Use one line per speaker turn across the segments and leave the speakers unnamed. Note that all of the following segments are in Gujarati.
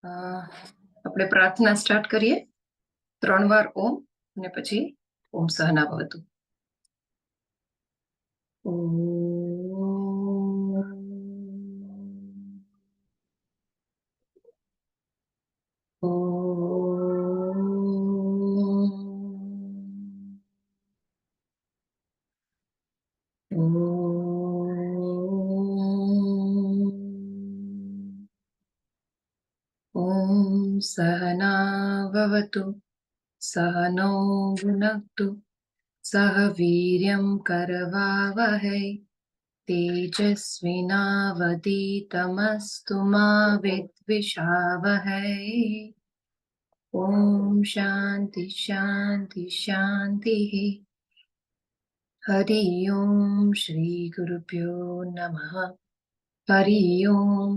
આપણે પ્રાર્થના સ્ટાર્ટ કરીએ. 3 વાર ઓમ અને પછી ઓમ સહના ભવતુ. ओम सहना भवतु सहनौ भुनक्तु सह वीर्यं करवावहै तेजस्विनावधीतमस्तु मा विद्विषावहै. ओम शांति शांति शांतिः. हरि ओम श्री गुरुभ्यो नमः. हरि ओम.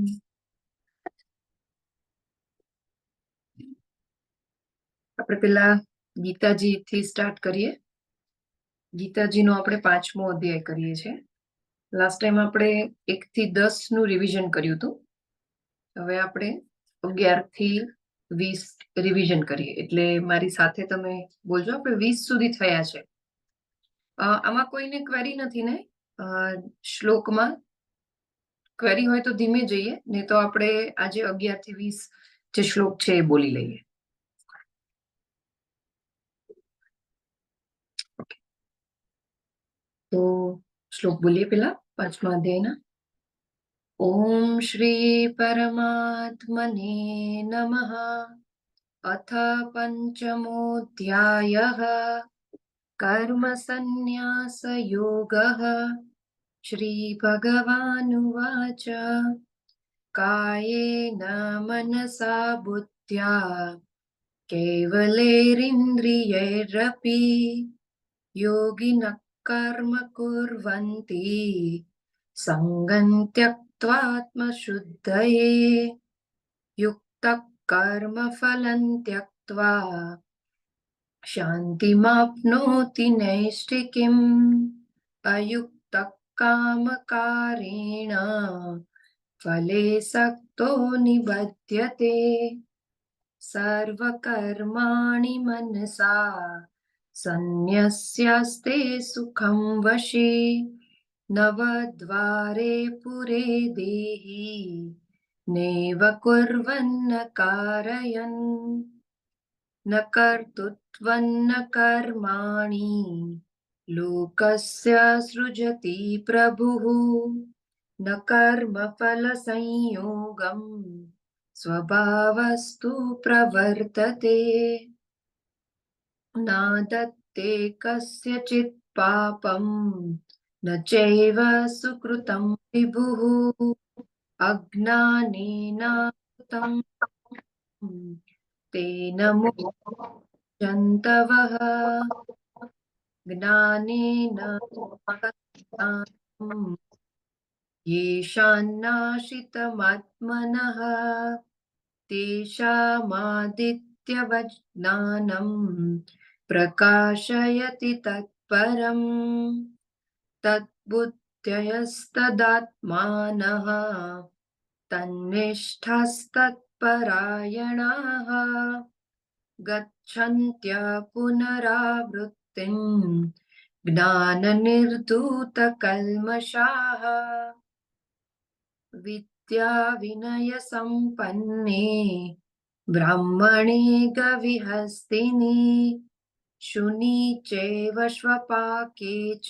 આપણે પેલા ગીતાજી થી સ્ટાર્ટ કરીએ. ગીતાજીનો આપણે 5મો અધ્યાય કરીએ છીએ. લાસ્ટ ટાઈમ આપણે 1 થી 10 નું રિવિઝન કર્યું હતું. હવે આપણે 11 થી 20 રિવિઝન કરીએ. એટલે મારી સાથે તમે બોલજો. આપણે 20 સુધી થયા છે. આમાં કોઈને ક્વેરી નથી ને? શ્લોકમાં ક્વેરી હોય તો ધીમે જઈએ, નહીં તો આપણે આજે 11 થી 20 જે શ્લોક છે એ બોલી લઈએ. તો શ્લોક બોલીએ પેલા 5મા અધ્યાયના. ઓમ શ્રી પરમાત્મને નમઃ. અથ પંચમોऽધ્યાયઃ કર્મ સંન્યાસ યોગઃ. શ્રી ભગવાનુવાચ કાયેન મનસા બુદ્ધ્યા કેવલૈરિન્દ્રિયૈરપી યોગિનઃ કર્મ કુર્વન્તિ સંગં ત્યક્ત્વાત્મશુદ્ધયે યુક્તઃ કર્મ ફલં ત્યક્ત્વા શાંતિમાપ્નોતિ નૈષ્ઠિકીમ અયુક્તઃ કામકારેણ ફલે સક્તો નિબધ્યતે સર્વકર્માણિ મનસા સંન્યસ્યાસ્તે સુખં વશી નવદ્વારે પુરે દેહી નૈવ કુર્વન્ન કારયન ન કર્તૃત્વં ન કર્માણિ લોકસ્ય સૃજતિ પ્રભુઃ ન કર્મફલ સંયોગમ સ્વભાવસ્તુ પ્રવર્તતે નાદત્તે કસ્યચિત પાપમ ન ચૈવ સુકૃતમ વિભુઃ અજ્ઞાનેનાવૃતં તેન મુચ્યन्तવઃ જ્ઞાનેન येषान्नाशितमात्मनः तेषामादित्यवज्ञानं प्रकाशयति तत्परम् तद्बुद्धयस्तदात्मानः तन्निष्ठास्तत्परायणाः गच्छन्त्य पुनरावृत्तिं ज्ञाननिर्धूतकल्मषाः विद्या विनय संपन्ने ब्राह्मणे गविहस्तिनि शुनि चैव श्वपाके च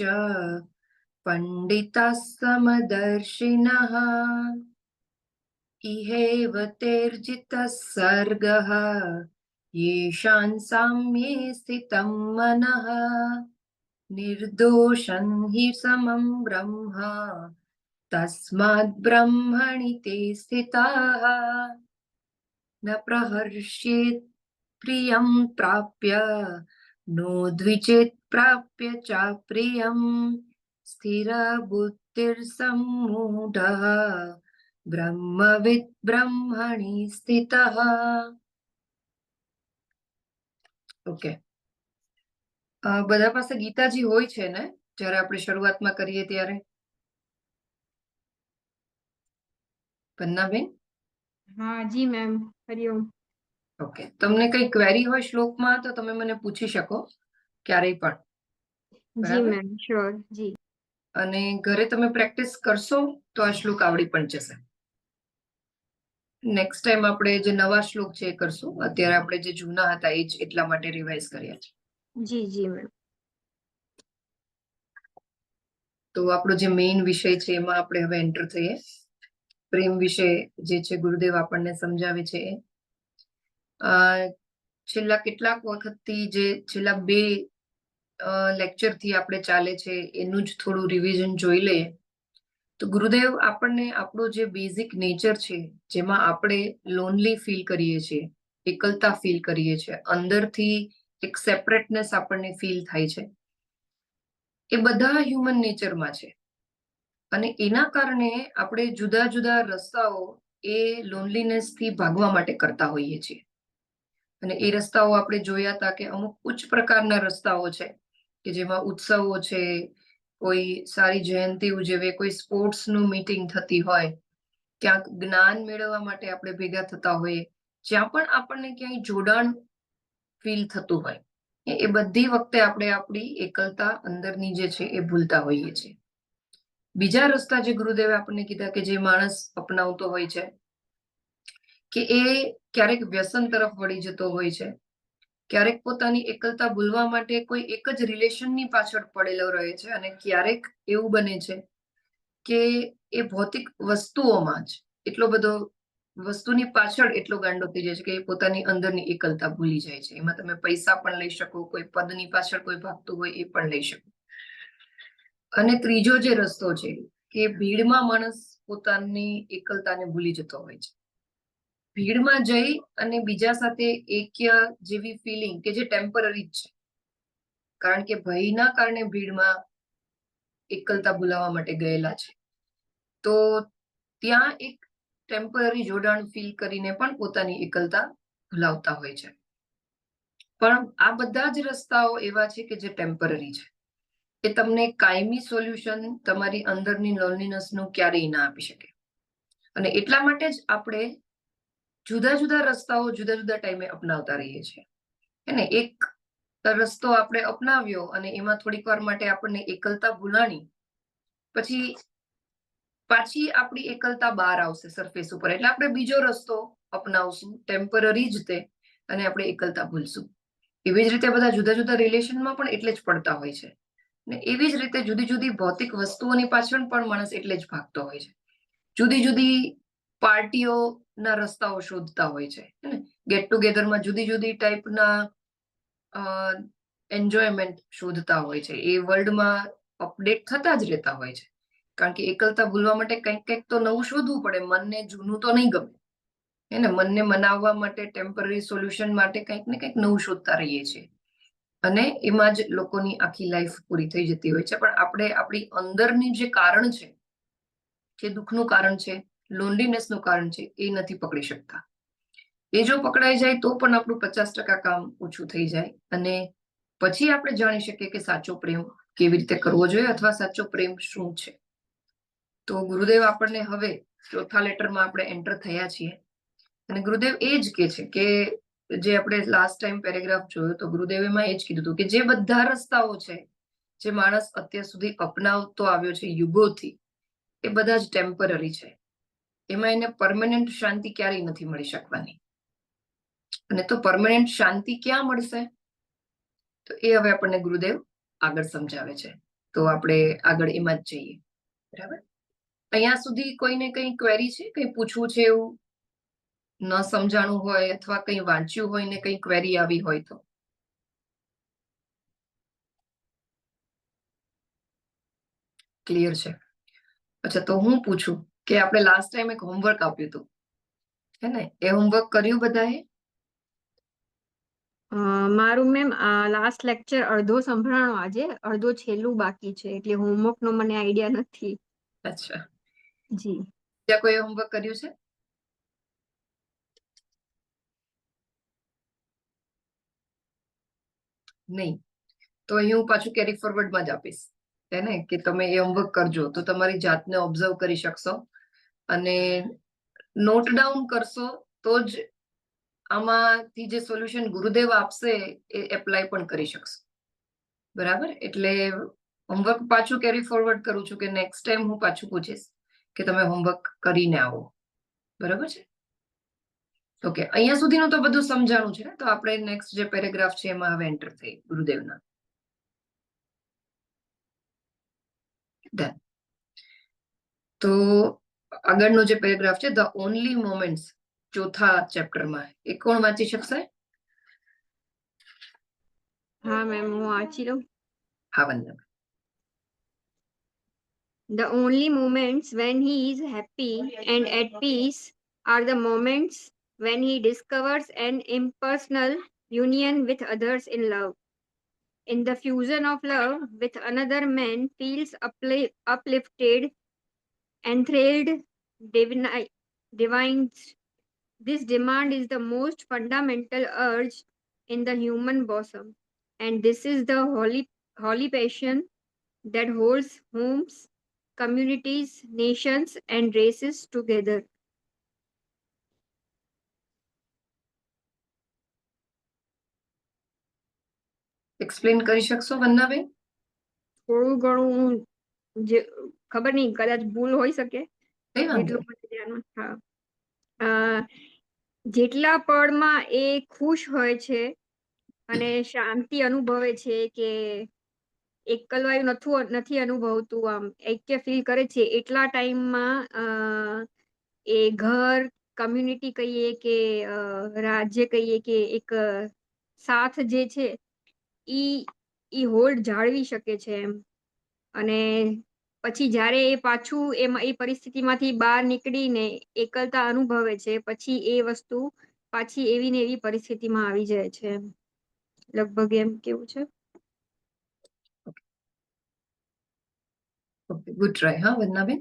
पंडिताः समदर्शिनः इहैव तेर्जितः सर्गः येषां साम्ये स्थितं मनः निर्दोषं हि समं ब्रह्म तस्माद् ब्रह्मणि ते स्थिताः न प्रहर्षेत् प्रियं प्राप्य नो द्विजेत् प्राप्य च प्रियं स्थिरबुद्धिर्सम्मूढः ब्रह्मविद् ब्रह्मणि स्थितः. ઓકે, બધા પાસે ગીતાજી હોય છે ને જ્યારે આપણે શરૂઆતમાં કરીએ ત્યારે? પન્નાબેન?
हाँ जी मैम, હરિઓમ.
ઓકે, તમને કઈ ક્વેરી હોય શ્લોકમાં તો તમે મને પૂછી શકો ક્યારેય પણ.
જી
બરાબર.
Ma'am, sure. જી.
અને ઘરે તમે પ્રેક્ટિસ કરશો તો આ શ્લોક આવડી પણ જશે. નેક્સ્ટ ટાઈમ આપણે જે નવા શ્લોક છે એ કરશું. અત્યારે આપણે જે જૂના હતા એ જ એટલા માટે રિવાઇઝ કર્યા છે.
જી જી મેમ.
તો આપણો જે મેઇન વિષય છે એમાં આપણે હવે એન્ટર થઈએ. પ્રેમ વિશે જે છે ગુરુદેવ આપણને સમજાવે છે એ. છેલ્લા કેટલાક વખતથી જે છેલ્લા 2 લેક્ચર થી આપણે ચાલે છે એનું જ થોડું રિવિઝન જોઈ લઈએ. તો ગુરુદેવ આપણને આપણો જે બેઝિક નેચર છે જેમાં આપણે લોનલી ફીલ કરીએ છીએ, એકલતા ફીલ કરીએ છીએ, અંદરથી એક સેપરેટનેસ આપણને ફીલ થાય છે, એ બધા હ્યુમન નેચરમાં છે. અને એના કારણે આપણે જુદા જુદા રસ્તાઓ એ લોનલીનેસ થી ભાગવા માટે કરતા હોઈએ છીએ. અને એ રસ્તાઓ આપણે જોયા હતા કે અમુક ઉચ્ચ પ્રકારના રસ્તાઓ છે કે જેમાં ઉત્સવો છે, કોઈ સારી જયંતિ ઉજવે, કોઈ સ્પોર્ટ્સ નું મીટિંગ થતી હોય, ક્યાંક જ્ઞાન મેળવવા માટે આપણે ભેગા થતા હોઈએ, જ્યાં પણ આપણને ક્યાંય જોડાણ ફીલ થતું હોય, એ બધી વખતે આપણે આપણી એકલતા અંદરની જે છે એ ભૂલતા હોઈએ છીએ. બીજા રસ્તા જે ગુરુદેવે આપણને કીધા કે જે માણસ અપનાવતો હોય છે કે એ ક્યારેક વ્યસન તરફ વળી જતો હોય છે, ક્યારેક પોતાની એકલતા ભૂલવા માટે કોઈ એક જ રિલેશનની પાછળ પડેલો રહે છે, અને ક્યારેક એવું બને છે કે એ ભૌતિક વસ્તુઓમાં જ એટલો બધો વસ્તુની પાછળ એટલો ગાંડો થઈ જાય છે કે એ પોતાની અંદરની એકલતા ભૂલી જાય છે. એમાં તમે પૈસા પણ લઈ શકો, કોઈ પદની પાછળ કોઈ ભાગતું હોય એ પણ લઈ શકો. અને ત્રીજો જે રસ્તો છે કે ભીડમાં માણસ પોતાની એકલતાને ભૂલી જતો હોય છે. ભીડમાં જઈ અને બીજા સાથે એક્ય જેવી ફિલિંગ કે જે ટેમ્પરરી છે, કારણ કે ભયના કારણે ભીડમાં એકલતા ભૂલાવા માટે ગયેલા છે, તો ત્યાં એક ટેમ્પરરી જોડાણ ફીલ કરીને પણ પોતાની એકલતા ભૂલાવતા હોય છે. પણ આ બધા જ રસ્તાઓ એવા છે કે જે ટેમ્પરરી છે. એ તમને કાયમી સોલ્યુશન તમારી અંદરની લોનલીનેસનું ક્યારેય ના આપી શકે. અને એટલા માટે જ આપણે જુદા જુદા રસ્તાઓ જુદા જુદા ટાઈમે અપનાવતા રહીએ છીએ. એને એક રસ્તો આપણે અપનાવ્યો અને એમાં થોડીક વાર માટે આપણને એકલતા ભૂલાણી, પછી પાછી આપણી એકલતા બહાર આવશે સરફેસ ઉપર, એટલે આપણે બીજો રસ્તો અપનાવશું ટેમ્પરરી જ તે, અને આપણે એકલતા ભૂલશું. એવી જ રીતે બધા જુદા જુદા રિલેશનમાં પણ એટલે જ પડતા હોય છે. ને એવી જ રીતે જુદી જુદી ભૌતિક વસ્તુઓની પાછળ પણ માણસ એટલે જ ભાગતો હોય છે. જુદી જુદી પાર્ટીઓના રસ્તાઓ શોધતા હોય છે. ગેટ ટુગેધરમાં જુદી જુદી ટાઈપના એન્જોયમેન્ટ શોધતા હોય છે. એ વર્લ્ડમાં અપડેટ થતા જ રહેતા હોય છે. કારણ કે એકલતા ભૂલવા માટે કંઈક કંઈક તો નવું શોધવું પડે. મનને જૂનું તો નહીં ગમે. એને મનને મનાવવા માટે, ટેમ્પરરી સોલ્યુશન માટે કંઈક ને કંઈક નવું શોધતા રહીએ છીએ. અને એમાં જ લોકોની આખી લાઈફ પૂરી થઈ જતી હોય છે. પણ આપણે આપણી અંદરની જે કારણ છે, જે દુઃખનું કારણ છે, લોનલીનેસનું કારણ છે, એ નથી પકડી શકતા. એ જો પકડાઈ જાય તો પણ આપણું 50% કામ ઓછું થઈ જાય, અને પછી આપણે જાણી શકીએ કે સાચો પ્રેમ કેવી રીતે કરવો જોઈએ અથવા સાચો પ્રેમ શું છે. તો ગુરુદેવ આપણને હવે 4થા લેટરમાં આપણે એન્ટર થયા છીએ, અને ગુરુદેવ એ જ કે છે કે જે આપણે લાસ્ટ ટાઈમ પેરેગ્રાફ જોયો તો ગુરુદેવે એમાં એ જ કીધું હતું કે જે બધા રસ્તાઓ છે જે માણસ અત્યાર સુધી અપનાવતો આવ્યો છે યુગોથી, એ બધા જ ટેમ્પરરી છે. એમાં એને પરમેનન્ટ શાંતિ ક્યારેય નથી મળી શકવાની. અને તો પરમેનન્ટ શાંતિ ક્યાં મળશે, તો એ હવે આપણને ગુરુદેવ આગળ સમજાવે છે. તો આપણે આગળ એમાં જ જઈએ. બરાબર. અહીંયા સુધી કોઈને કઈ ક્વેરી છે, કઈ પૂછવું છે એવું ન સમજાણું હોય અથવા કઈ વાંચ્યું હોય ને કઈ ક્વેરી આવી હોય તો? ક્લિયર છે? અચ્છા, તો હું પૂછું કે આપણે લાસ્ટ ટાઈમ એક હોમવર્ક આપ્યું હતું, હે ને? એ હોમવર્ક કર્યું બધાએ?
મારું મેમ લાસ્ટ લેક્ચર અડધો સંભળાણો, આજે અડધો છેલ્લું બાકી છે, એટલે હોમવર્ક નો મને આઈડિયા નથી.
અચ્છા
જી.
ત્યાં કોઈ હોમવર્ક કર્યું છે? નહીં. તો અહીં હું પાછું કેરી ફોરવર્ડમાં જ આપીશ, હે ને? કે તમે એ હોમવર્ક કરજો તો તમારી જાતને ઓબ્ઝર્વ કરી શકશો, અને નોટ ડાઉન કરશો તો જ આમાંથી જે સોલ્યુશન ગુરુદેવ આપશે એ એપ્લાય પણ કરી શકશો. બરાબર? એટલે હોમવર્ક પાછું કેરી ફોરવર્ડ કરું છું કે નેક્સ્ટ ટાઈમ હું પાછું પૂછીશ કે તમે હોમવર્ક કરીને આવો. બરાબર છે? ઓકે, અહીંયા સુધીનું તો બધું સમજાણું છે ને, તો આપણે નેક્સ્ટ જે પેરેગ્રાફ છે એમાં હવે એન્ટર થઈ ગુરુદેવના. તો આગળનો જે પેરેગ્રાફ છે, ધ ઓનલી મોમેન્ટ્સ, ચોથા ચેપ્ટરમાં, એ કોણ વાંચી શકશે?
હા મેમ, હું વાંચી લઉં.
હા, વંદના.
The only moments when he is happy and at peace are the moments when he discovers an impersonal union with others in love. In the fusion of love with another man feels uplifted, enthralled, divine. This demand is the most fundamental urge in the human bosom, and this is the holy passion that holds homes, communities, nations, and races together.
Explain કરી શકશો વંદનાબેન?
થોડું ઘણું જે ખબર નહીં, કદાચ ભૂલ હોઈ શકે.
કઈ વાંધો
જેટલું મને ધ્યાનમાં, હા. જેટલા પળમાં એ ખુશ હોય છે અને શાંતિ અનુભવે છે કે એકલવાયું નથી અનુભવતું, આમ ઐક્ય ફીલ કરે છે, એટલા ટાઈમમાં એ ઘર, કમ્યુનિટી કહીએ કે રાજ્ય કહીએ કે એક સાથ જે છે ઈ હોલ્ડ જાળવી શકે છે એમ. અને પછી જ્યારે એ પાછું એમાં એ પરિસ્થિતિમાંથી બહાર નીકળીને એકલતા અનુભવે છે, પછી એ વસ્તુ પાછી એવી ને એવી પરિસ્થિતિમાં આવી જાય છે એમ. લગભગ એમ કેવું છે.
Okay, good try. હા વંદનાબેન.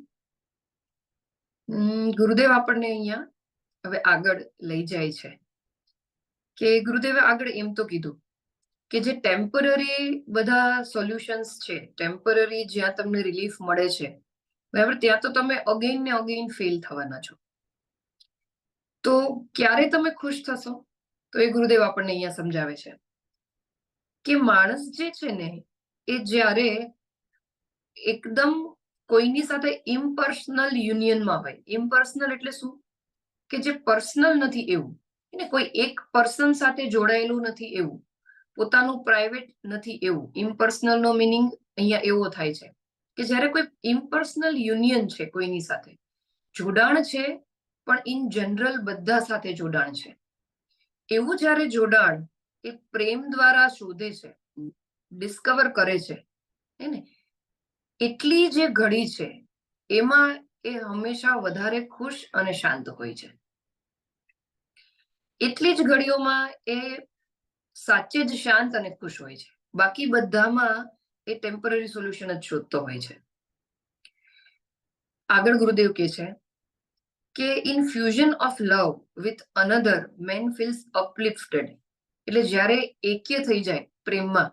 ગુરુદેવ આપણને અહીંયા હવે આગળ લઈ જાય છે કે ગુરુદેવે આગળ એમ તો કીધું કે જે ટેમ્પરરી બધા સોલ્યુશન્સ છે, ટેમ્પરરી જ્યાં તમને રિલીફ મળે છે, બરાબર, ત્યાં તો તમે અગેન ને અગેન ફેલ થવાના છો. તો ક્યારે તમે ખુશ થશો? તો એ ગુરુદેવ આપણને અહીંયા સમજાવે છે કે માણસ જે છે ને એ જ્યારે એકદમ કોઈની સાથે ઇમ્પર્સનલ યુનિયનમાં હોય. ઇમ્પર્સનલ એટલે શું? કે જે પર્સનલ નથી એવું, એને કોઈ એક પર્સન સાથે જોડાયેલું નથી એવું, પોતાનું પ્રાઇવેટ નથી એવું. ઇમ્પર્સનલ નો મિનિંગ અહીંયા એવો થાય છે કે જ્યારે કોઈ ઇમ્પર્સનલ યુનિયન છે, કોઈની સાથે જોડાણ છે, પણ ઇન જનરલ બધા સાથે જોડાણ છે, એવું જ્યારે જોડાણ એ પ્રેમ દ્વારા શોધે છે, ડિસ્કવર કરે છે, હે ને, એટલી જે ઘડી છે એમાં એ હંમેશા વધારે ખુશ અને શાંત હોય છે. એટલી જ ઘડીઓમાં એ સાચે જ શાંત અને ખુશ હોય છે. બાકી બધામાં એ ટેમ્પરરી સોલ્યુશન જ શોધતો હોય છે. આગળ ગુરુદેવ કહે છે કે in fusion of love with another man feels uplifted. એટલે જ્યારે એક્ય થઈ જાય પ્રેમમાં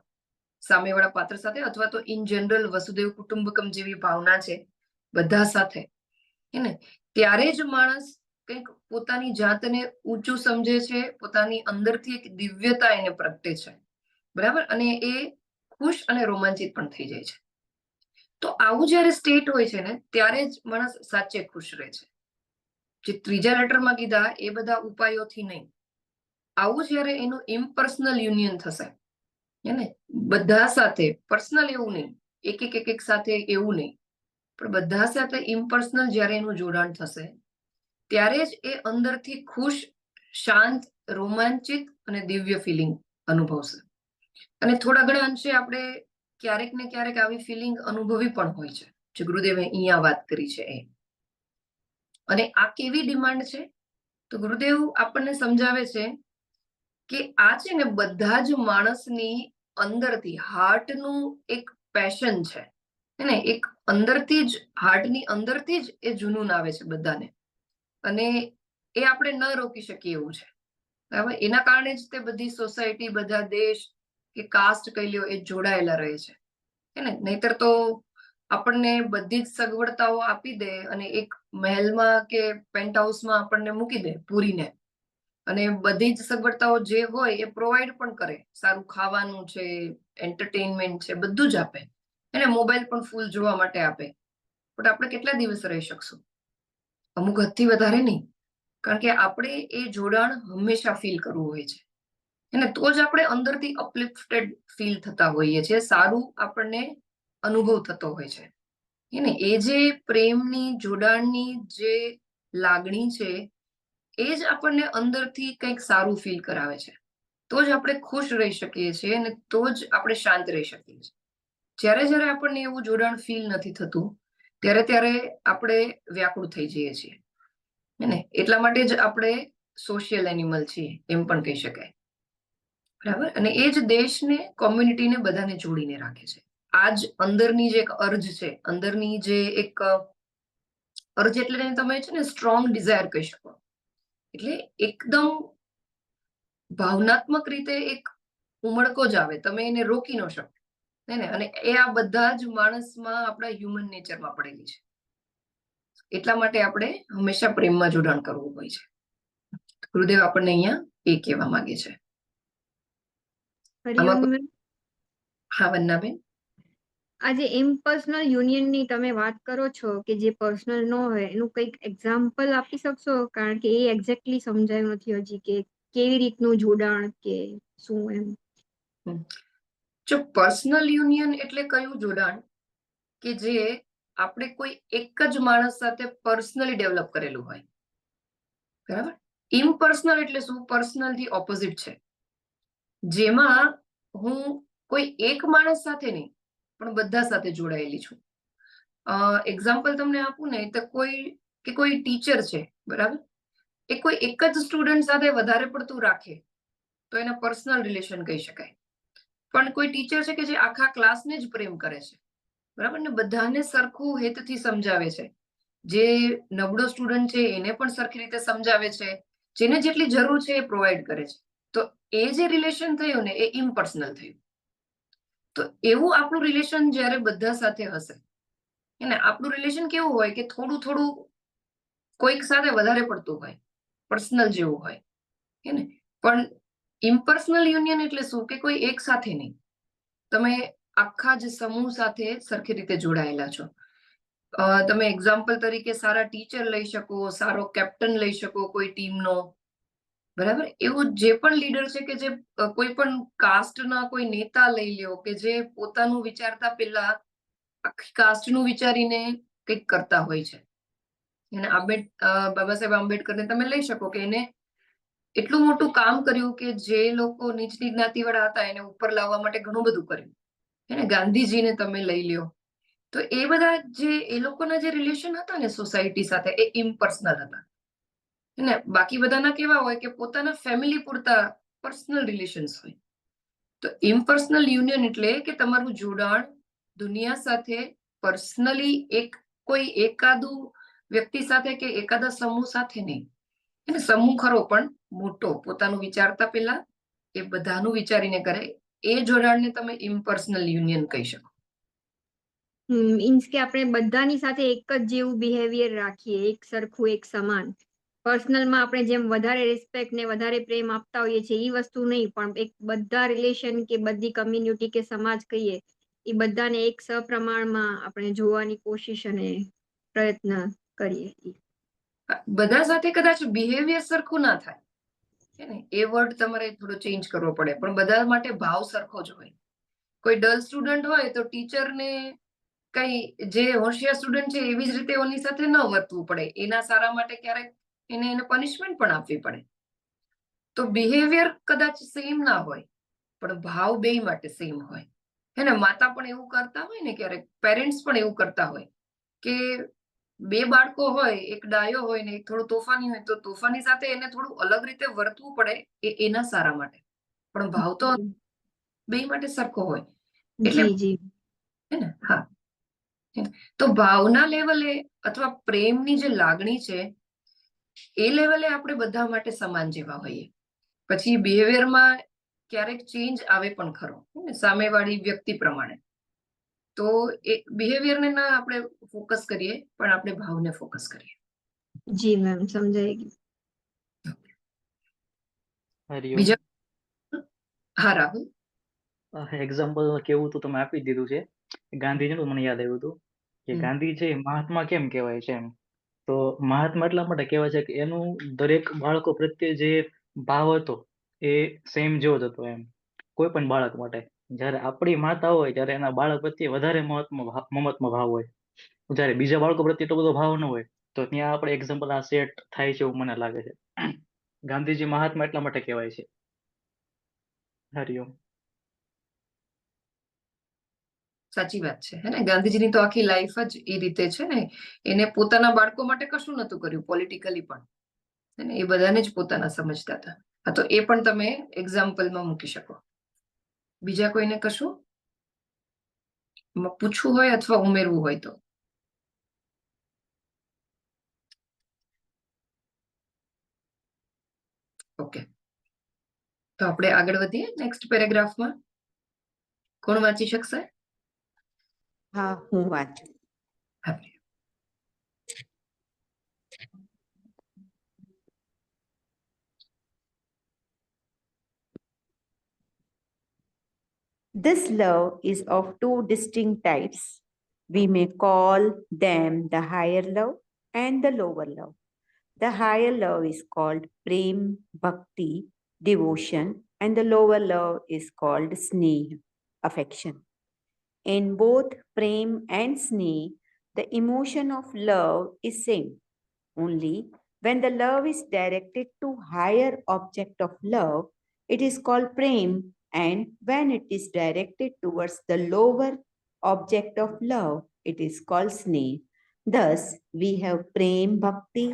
સામેવાળા પાત્ર સાથે, અથવા તો ઇન જનરલ વસુદેવ કુટુંબકમ જેવી ભાવના છે બધા સાથે, હે ને, ત્યારે જ માણસ કંઈક પોતાની જાતને ઊંચું સમજે છે, પોતાની અંદરથી એક દિવ્યતા એને પ્રગટે છે, બરાબર, અને એ ખુશ અને રોમાંચિત પણ થઈ જાય છે. તો આવું જયારે સ્ટેટ હોય છે ને, ત્યારે જ માણસ સાચે ખુશ રહે છે. જે ત્રીજા લેટરમાં કીધા એ બધા ઉપાયોથી નહીં. આવું જયારે એનું ઇમ્પર્સનલ યુનિયન થશે, હે ને, બધા સાથે પર્સનલ એવું નહીં, એક સાથે એવું નહીં, પણ બધા સાથે ઇમ્પર્સનલ જ્યારે એનું જોડાણ થશે, ત્યારે જ એ અંદરથી ખુશ, શાંત, રોમાંચિત અને દિવ્ય ફિલિંગ અનુભવશે. અને થોડા ઘણા અંશે આપણે ક્યારેક ને ક્યારેક આવી ફિલિંગ અનુભવી પણ હોય છે, જે ગુરુદેવે અહીંયા વાત કરી છે એ. અને આ કેવી ડિમાન્ડ છે? તો ગુરુદેવ આપણને સમજાવે છે કે આ છે ને બધા જ માણસની અંદરથી, હાર્ટનું એક પેશન છે, ને એક અંદરથી જ, હાર્ટની અંદરથી જ એ જુનૂન આવે છે બધાને, અને એ આપણે ન રોકી શકીએ એવું છે, બરાબર. એના કારણે જ તે બધી સોસાયટી, બધા દેશ કે કાસ્ટ કહી લ્યો એ જોડાયેલા રહે છે, હે ને. નહીતર તો આપણને બધી જ સગવડતાઓ આપી દે અને એક મહેલમાં કે પેન્ટ હાઉસમાં આપણને મૂકી દે પૂરીને, અને બધી જ સગવડતાઓ જે હોય એ પ્રોવાઈડ પણ કરે. સારું ખાવાનું છે, એન્ટરટેનમેન્ટ છે, બધું જ આપે. એને મોબાઈલ પણ ફૂલ જોવા માટે આપે. પણ આપણે કેટલા દિવસ રહી શકશું? અમુક હદથી વધારે નહીં. કારણ કે આપણે એ જોડાણ હંમેશા ફીલ કરવું હોય છે. અને તો જ આપણે અંદરથી અપલિફ્ટેડ ફીલ થતા હોઈએ છીએ. સારું આપણને અનુભવ થતો હોય છે. એને એ જે પ્રેમની જોડાણની જે લાગણી છે એ જ આપણને અંદરથી કંઈક સારું ફીલ કરાવે છે. તો જ આપણે ખુશ રહી શકીએ છીએ અને તો જ આપણે શાંત રહી શકીએ છીએ. જ્યારે આપણને એવું જોડાણ ફીલ નથી થતું ત્યારે આપણે વ્યાકુળ થઈ જઈએ છીએ. ને એટલા માટે જ આપણે સોશિયલ એનિમલ છીએ એમ પણ કહી શકાય. બરાબર? અને એ જ દેશને, કોમ્યુનિટીને બધાને જોડીને રાખે છે. આ જ અંદરની જે એક અર્જ છે, અંદરની જે એક અર્જ એટલે તમે છે ને સ્ટ્રોંગ ડિઝાયર કહી શકો. એટલે એકદમ ભાવનાત્મક રીતે એક ઉમળકો જ આવે. તમે એને રોકી ન શકો. ને અને એ આ બધા જ માણસમાં, આપણા હ્યુમન નેચરમાં પડેલી છે. એટલા માટે આપણે હંમેશા પ્રેમમાં જોડાણ કરવું હોય છે. ગુરુદેવ આપણને અહીંયા એ કહેવા માંગે છે.
હરિઓમ મેમ.
હા વંદનાબેન.
આજે ઇમ્પર્સનલ યુનિયનની તમે વાત કરો છો કે જે પર્સનલ ન હોય એનું કંઈક એક્ઝામ્પલ આપી શકશો? કારણ કે એ એક્ઝેક્ટલી સમજાયું નથી હજી કે કેવી રીતનું જોડાણ કે શું એમ.
જો પર્સનલ યુનિયન એટલે કયું જોડાણ કે જે આપણે કોઈ એક જ માણસ સાથે પર્સનલી ડેવલપ કરેલું હોય. બરાબર? ઇમ્પર્સનલ એટલે શું? પર્સનલ થી ઓપોઝિટ છે. જેમાં હું કોઈ એક માણસ સાથે નહીં પણ બધા સાથે જોડાયેલી છું. એક્ઝામ્પલ તમને આપું ને તો કોઈ ટીચર છે, બરાબર? એ કોઈ એક જ સ્ટુડન્ટ સાથે વધારે પડતું રાખે તો એને પર્સનલ રિલેશન કહી શકાય. પણ કોઈ ટીચર છે કે જે આખા ક્લાસને જ પ્રેમ કરે છે, બરાબર ને, બધાને સરખું હેતથી સમજાવે છે, જે નબળો સ્ટુડન્ટ છે એને પણ સરખી રીતે સમજાવે છે, જેને જેટલી જરૂર છે એ પ્રોવાઈડ કરે છે, તો એ જે રિલેશન થયું ને એ ઇમ્પર્સનલ થયું. તો એવું આપણું રિલેશન જ્યારે બધા સાથે હશે, એને આપણું રિલેશન કેવું હોય કે થોડું કોઈક સાથે વધારે પડતું હોય, પર્સનલ જેવું હોય, હે ને. પણ ઇમ્પર્સનલ યુનિયન એટલે શું કે કોઈ એક સાથે નહીં, તમે આખા જ સમૂહ સાથે સરખી રીતે જોડાયેલા છો. તમે એક્ઝામ્પલ તરીકે સારા ટીચર લઈ શકો, સારો કેપ્ટન લઈ શકો કોઈ ટીમનો, બરાબર? એવું જે પણ લીડર છે કે જે કોઈ પણ કાસ્ટના કોઈ નેતા લઈ લ્યો કે જે પોતાનું વિચારતા પહેલા આખી કાસ્ટનું વિચારીને કંઈક કરતા હોય છે. અને બાબા સાહેબ આંબેડકરને તમે લઈ શકો કે એને એટલું મોટું કામ કર્યું કે જે લોકો નીચલી જ્ઞાતિવાળા હતા એને ઉપર લાવવા માટે ઘણું બધું કર્યું. એને ગાંધીજીને તમે લઈ લ્યો, તો એ બધા જે એ લોકોના જે રિલેશન હતા ને સોસાયટી સાથે એ ઇમ્પર્સનલ હતા. ને બાકી બધાના કેવા હોય કે પોતાના ફેમિલી પૂરતા પર્સનલ રિલેશન્સ હોય. તો ઇમ્પર્સનલ યુનિયન એટલે કે તમારું જોડાણ દુનિયા સાથે પર્સનલી કોઈ એકાદું વ્યક્તિ સાથે કે એકાદા સમૂહ સાથે નહીં. એને સમૂહ ખરો પણ મોટો, પોતાનું વિચારતા પહેલા એ બધાનું વિચારીને કરે, એ જોડાણને તમે ઇમ્પર્સનલ યુનિયન કહી શકો.
મીન્સ કે આપણે બધાની સાથે એક જ જેવું બિહેવિયર રાખીએ, એક સરખું, એક સમાન. પર્સનલમાં આપણે જેમ વધારે રિસ્પેક્ટ ને વધારે પ્રેમ આપતા હોઈએ છીએ એ વસ્તુ નહીં, પણ એક બધા રિલેશન કે બધી કમ્યુનિટી કે સમાજ કહીએ એ બધાને એક સપ્રમાણમાં આપણે જોવાની કોશિશ અને પ્રયત્ન કરીએ.
બધા સાથે કદાચ બિહેવિયર સરખું ના થાય, હે ને, એ વર્ડ તમારે થોડો ચેન્જ કરવો પડે, પણ બધા માટે ભાવ સરખો જ હોય. કોઈ ડલ સ્ટુડન્ટ હોય તો ટીચરને કઈ જે હોશિયાર સ્ટુડન્ટ છે એવી જ રીતે એની સાથે ન વર્તવું પડે, એના સારા માટે ક્યારેક એને પનિશમેન્ટ પણ આપવી પડે. તો બિહેવિયર કદાચ સેમ ના હોય પણ ભાવ બેય માટે સેમ હોય. હે ને, માતા પણ એવું કરતા હોય ને, ક્યારેક પેરેન્ટ્સ પણ એવું કરતા હોય કે બે બાળકો હોય, એક ડાયો હોય ને એક થોડો તોફાની હોય, તો તોફાની સાથે એને થોડું અલગ રીતે વર્તવું પડે એના સારા માટે, પણ ભાવ તો બે માટે સરખો હોય. એટલે
જી.
હે ને, હા. તો ભાવના લેવલે અથવા પ્રેમની જે લાગણી છે એ લેવલે આપણે બધા માટે સમાન જેવા હોઈએ. પછી બિહેવિયરમાં ક્યારેક ચેન્જ આવે પણ ખરો, સામેવાળી વ્યક્તિ પ્રમાણે. તો એ બિહેવિયરને ના આપણે ફોકસ કરીએ પણ આપણે ભાવને ફોકસ કરીએ.
જી મેમ, સમજાઈ ગયું.
હરિઓમ.
બીજા? હા રાહુલ.
એક્ઝામ્પલ કેવું તો તમે આપી જ દીધું છે. ગાંધીજીનું મને યાદ આવ્યું હતું કે
હમ.
ગાંધી છે એ મહાત્મા કેમ કહેવાય છે એમ. તો મહાત્મા એટલા માટે કહેવાય છે કે એનું દરેક બાળકો પ્રત્યે જે ભાવ હતો એ સેમ જેવો જ હતો એમ, કોઈ પણ બાળક માટે. જ્યારે આપણી માતા હોય ત્યારે એના બાળક પ્રત્યે વધારે મમત્વ ભાવ હોય, જ્યારે બીજા બાળકો પ્રત્યે એટલો બધો ભાવ ન હોય. તો ત્યાં આપણે એક્ઝામ્પલ આ સેટ થાય છે એવું મને લાગે છે. ગાંધીજી મહાત્મા એટલા માટે કહેવાય છે. હરિઓમ.
સાચી વાત છે હે ને, ગાંધીજીની તો આખી લાઈફ જ એ રીતે છે ને. એને પોતાના બાળકો માટે કશું નતું કર્યું પોલિટિકલી પણ, અને એ બધાને જ પોતાના સમજતા હતા. હા, તો એ પણ તમે એક્ઝામ્પલમાં મૂકી શકો. બીજા કોઈને કશું પૂછવું હોય અથવા ઉમેરવું હોય તો? ઓકે, તો આપણે આગળ વધીએ નેક્સ્ટ પેરેગ્રાફમાં. કોણ વાંચી શકશે?
હા, હું વાંચું.
હા.
This love is of two distinct types. We may call them the higher love and the lower love. The higher love is called prem, bhakti, devotion, and the lower love is called sneh, affection. In both prem and sneh, the emotion of love is same. Only when the love is directed to higher object of love, it is called prem, and when it is directed towards the lower object of love, it is called sneh. Thus, we have prem bhakti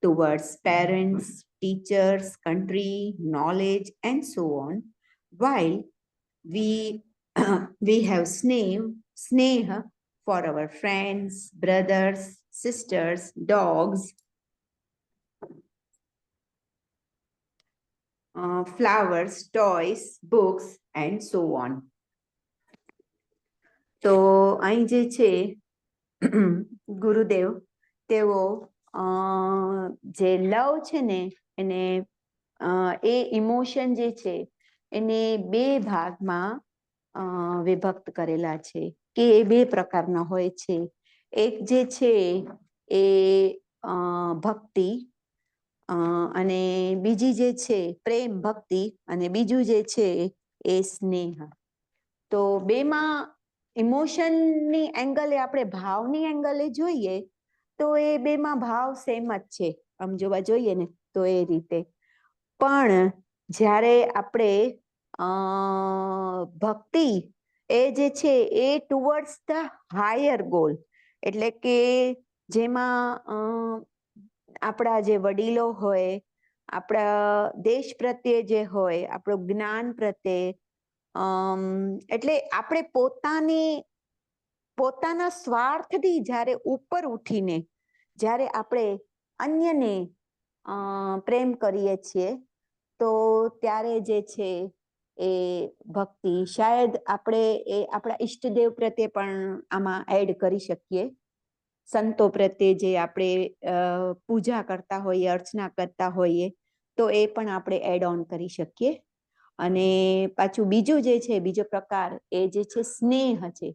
towards parents, teachers, country, knowledge, and so on, while we we have sneh for our friends, brothers, sisters, dogs, flowers, toys, books, and so on. તો અહીં જે છે ગુરુદેવ તેઓ જે લવ છે ને એને એ ઇમોશન જે છે એને બે ભાગમાં વિભક્ત કરેલા છે કે એ બે પ્રકારના હોય છે. એક જે છે એ ભક્તિ અને બીજી જે છે પ્રેમ ભક્તિ અને બીજું જે છે એ સ્નેહ. તો બેમાં ઇમોશનની એંગલે આપણે ભાવની એંગલે જોઈએ તો એ બેમાં ભાવ સેમ જ છે આમ જોવા જોઈએ ને તો એ રીતે. પણ જ્યારે આપણે ભક્તિ એ જે છે એ ટુવર્ડ્સ ધ હાયર ગોલ, એટલે કે જેમાં આપણા જે વડીલો હોય, આપણા દેશ પ્રત્યે જે હોય, આપણું જ્ઞાન પ્રત્યે, એટલે આપણે પોતાના સ્વાર્થથી જ્યારે ઉપર ઉઠીને જ્યારે આપણે અન્યને પ્રેમ કરીએ છીએ તો ત્યારે જે છે એ ભક્તિ શાયદ આપણે એ આપણા ઈષ્ટદેવ પ્રત્યે પણ આમાં એડ કરી શકીએ. સંતો પ્રત્યે જે આપણે પૂજા કરતા હોઈએ, અર્ચના કરતા હોઈએ તો એ પણ આપણે એડ ઓન કરી શકીએ. અને પાછું બીજું જે છે બીજો પ્રકાર એ જે છે સ્નેહ છે.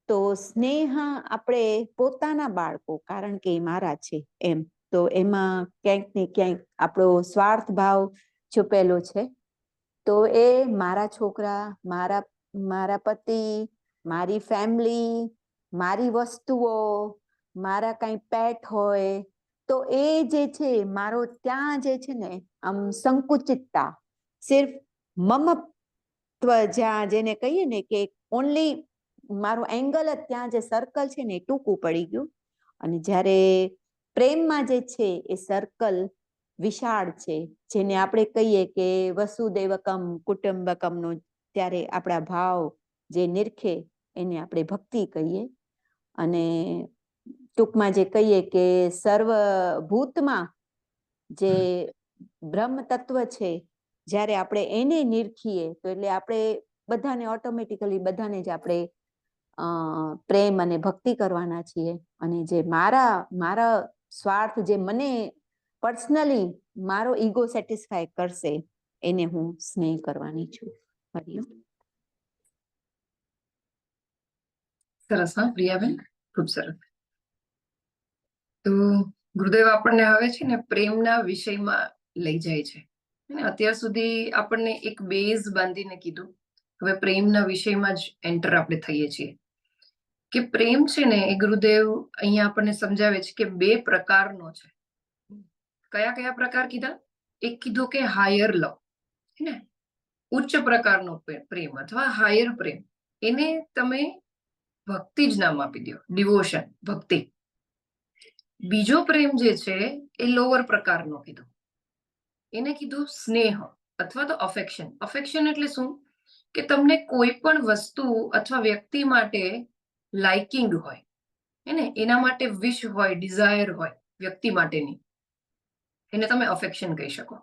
તો સ્નેહ આપણે પોતાના બાળકો, કારણ કે એ મારા છે એમ, તો એમાં ક્યાંક ને ક્યાંક આપણો સ્વાર્થ ભાવ છુપેલો છે. તો એ મારા છોકરા, મારા પતિ, મારી ફેમિલી, મારી વસ્તુઓ, મારા કઈ પેટ હોય તો એ જે છે મારો ત્યાં જે છે ને આમ સંકુચિતતા, સિર્ફ મમત્વ જ્યાં જેને કહીએ ને કે ઓનલી મારું એંગલ જ ત્યાં જે સર્કલ છે ને ટૂંકું પડી ગયું. અને જ્યારે પ્રેમમાં જે છે એ સર્કલ વિશાળ છે, જેને આપણે કહીએ કે વસુદેવકમ કુટુંબકમનો ત્યારે આપણા ભાવ જે નિરખે એને આપણે ભક્તિ કહીએ. અને ટૂંકમાં જે કહીએ કે સર્વભૂતમાં જે બ્રહ્મ તત્વ છે જ્યારે આપણે એને નિરખીએ તો એટલે આપણે બધાને ઓટોમેટિકલી બધાને જ આપણે પ્રેમ અને ભક્તિ કરવાના છીએ. અને જે મારા સ્વાર્થ જે મને પર્સનલી મારો ઈગો સેટિસ્ફાય કરશે એને હું સ્નેહ કરવાની છું. હરિઓમ.
સરસ, હા પ્રિયાબેન, ખૂબ સરસ. તો ગુરુદેવ આપણને હવે છે ને પ્રેમના વિષયમાં લઈ જાય છે. અત્યાર સુધી આપણને એક બેઝ બાંધીને કીધું, હવે પ્રેમના વિષયમાં જ એન્ટર આપણે થઈએ છીએ. કે પ્રેમ છે ને એ ગુરુદેવ અહીંયા આપણને સમજાવે છે કે બે પ્રકારનો છે. કયા કયા પ્રકાર કીધા? એક કીધું કે હાયર લવ, ને ઉચ્ચ પ્રકારનો પ્રેમ અથવા હાયર પ્રેમ, એને તમે ભક્તિ જ નામ આપી દો, ડિવોશન, ભક્તિ. બીજો પ્રેમ જે છે એ લોઅર પ્રકારનો કીધું, એને કીધું સ્નેહ અથવા તો અફેક્શન. અફેક્શન એટલે શું? કે તમને કોઈ પણ વસ્તુ અથવા વ્યક્તિ માટે લાઇકિંગ હોય, એને એના માટે વિશ હોય, ડિઝાયર હોય વ્યક્તિ માટેની, એને તમે અફેક્શન કહી શકો.